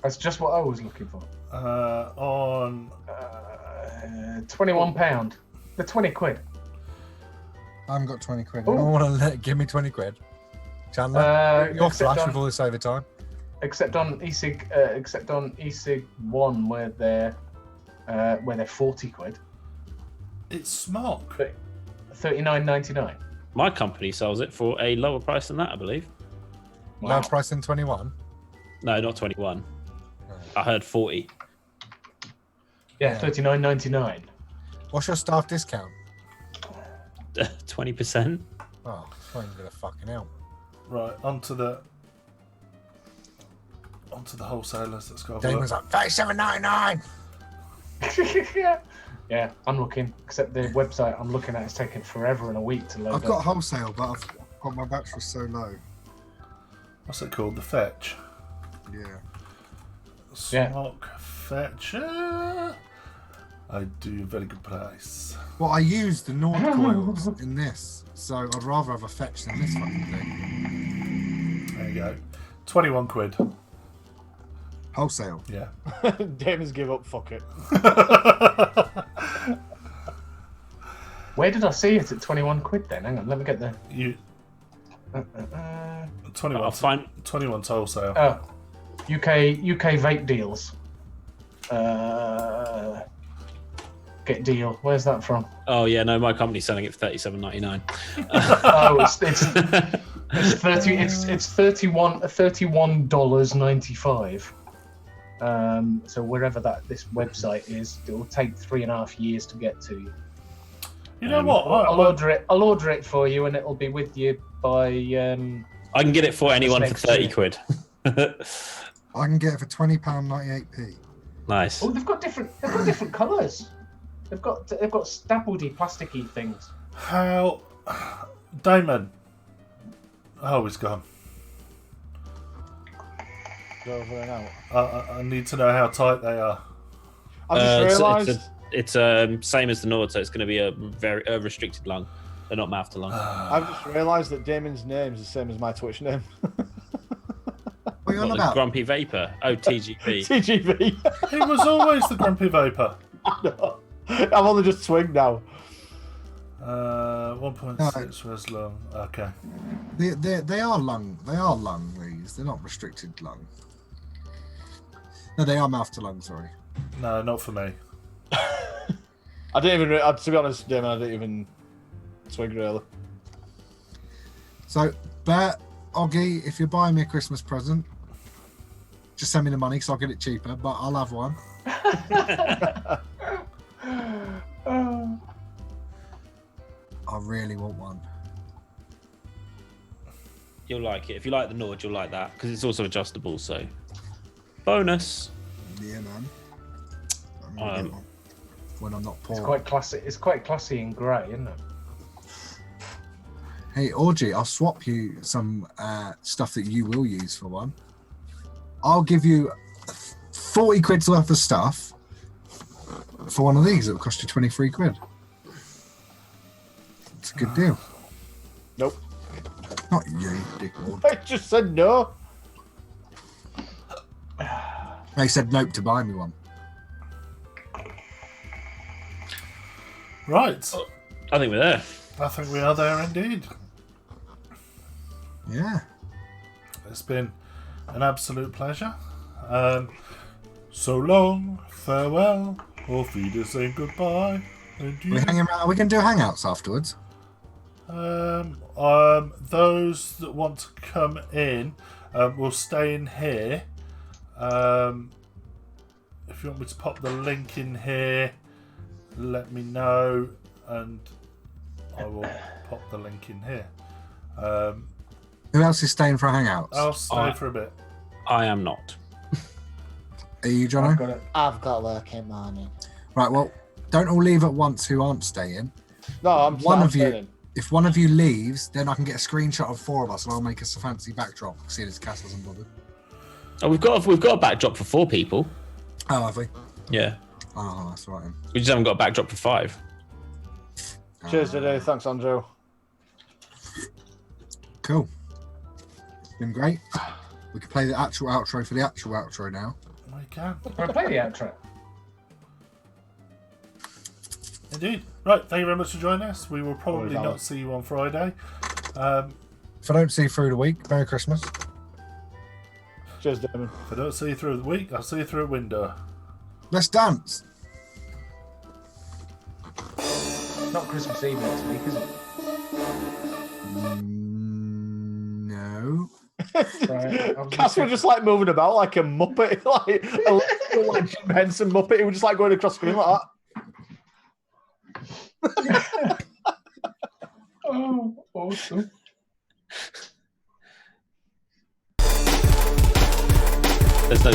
That's just what I was looking for. On £21. They're 20 quid. I haven't got 20 quid. Ooh. Anyone want to give me 20 quid? Chandler, you're except flush on- with all this overtime. Except on E-Cig 1 where they're 40 quid. it's Smock. $39.99. My company sells it for a lower price than that, I believe. Low price in 21. No, not 21. I heard 40. Yeah, $39.99. What's your staff discount? 20%. Oh, it's not even gonna fucking help. Right, onto the wholesalers. Let's go. Have a Dane look. was like $37.99. Yeah, I'm looking. Except the website I'm looking at is taking forever and a week to load I've got up. wholesale, but I've got my battery so low. What's it called? The Fetch. Yeah. Yeah. Smock Fetch. I do very good price. Well, I use the Nord coils in this, so I'd rather have a fetch than this fucking thing. There you go. 21 quid. Wholesale. Yeah. Damon's give up. Fuck it. Where did I see it at 21 quid then? Hang on, let me get the. You 21. I'll find. 21's wholesale. Oh, UK vape deals. Get deal. Where's that from? Oh yeah, no, my company's selling it for $37.99. Oh, it's $31.95. So wherever this website is, it will take 3.5 years to get to you. You know what? I'll order it for you, and it'll be with you by. I can get it for anyone for next 30 year. quid. I can get it for £20.98p. Nice. Oh, they've got different colours. They've got stapledy, plasticky things. How Damon. Oh, he's gone. Go over there now. I need to know how tight they are. I just realised. It's same as the Nord, so it's going to be a very restricted lung. They're not mouth to lung. I've just realised that Damon's name is the same as my Twitch name. What are you on What, about? Grumpy Vapor. Oh, TGV. TGV. He was always the Grumpy Vapor. No. I've only just swinged now. 1.6 was long. Okay. They are lung. They are lung. These. They're not restricted lung. No, they are mouth to lung. Sorry. No, not for me. I didn't even. To be honest, Damon, I didn't even swing really. So, Bert, Oggy, if you're buying me a Christmas present, just send me the money because I'll get it cheaper. But I'll have one. I really want one. You'll like it. If you like the Nord, you'll like that because it's also adjustable. So, bonus. Yeah, man. I'm get one when I'm not poor. It's quite classy. It's quite classy in grey, isn't it? Hey, Orgy, I'll swap you some stuff that you will use for one. I'll give you 40 quid's worth of stuff for one of these. It'll cost you 23 quid. It's a good deal. Nope. Not you, dickwad. I just said no. They said nope to buy me one. Right. I think we're there. I think we are there indeed. Yeah. It's been an absolute pleasure. So long, farewell, auf Wiedersehen, goodbye. We're hanging around. Are we going to do hangouts afterwards? Those that want to come in will stay in here. If you want me to pop the link in here, let me know and I will pop the link in here. Who else is staying for hangouts? I'll stay for a bit. I am not. Are you, Jono? I've got it. I've got work in morning. Right, well, don't all leave at once who aren't staying. No, I'm One of you- staying. If one of you leaves, then I can get a screenshot of four of us and I'll make us a fancy backdrop. See this Cass hasn't bothered. Oh, we've got a backdrop for 4 people. Oh, have we? Yeah. Oh, that's right. Then. We just haven't got a backdrop for 5. Cheers today. Thanks, Andrew. Cool. It's been great. We could play the actual outro for the actual outro now. We can. We'll play the outro. Indeed. Right, thank you very much for joining us. We will probably Always not see you on Friday. If I don't see you through the week, Merry Christmas. Cheers, Damon. If I don't see you through the week, I'll see you through a window. Let's dance. It's not Christmas Eve next week, is it? No. Right. Cass was just like moving about like a muppet, like a little, like Jim Henson muppet. He was just like going across screen like that. Oh, awesome. There's no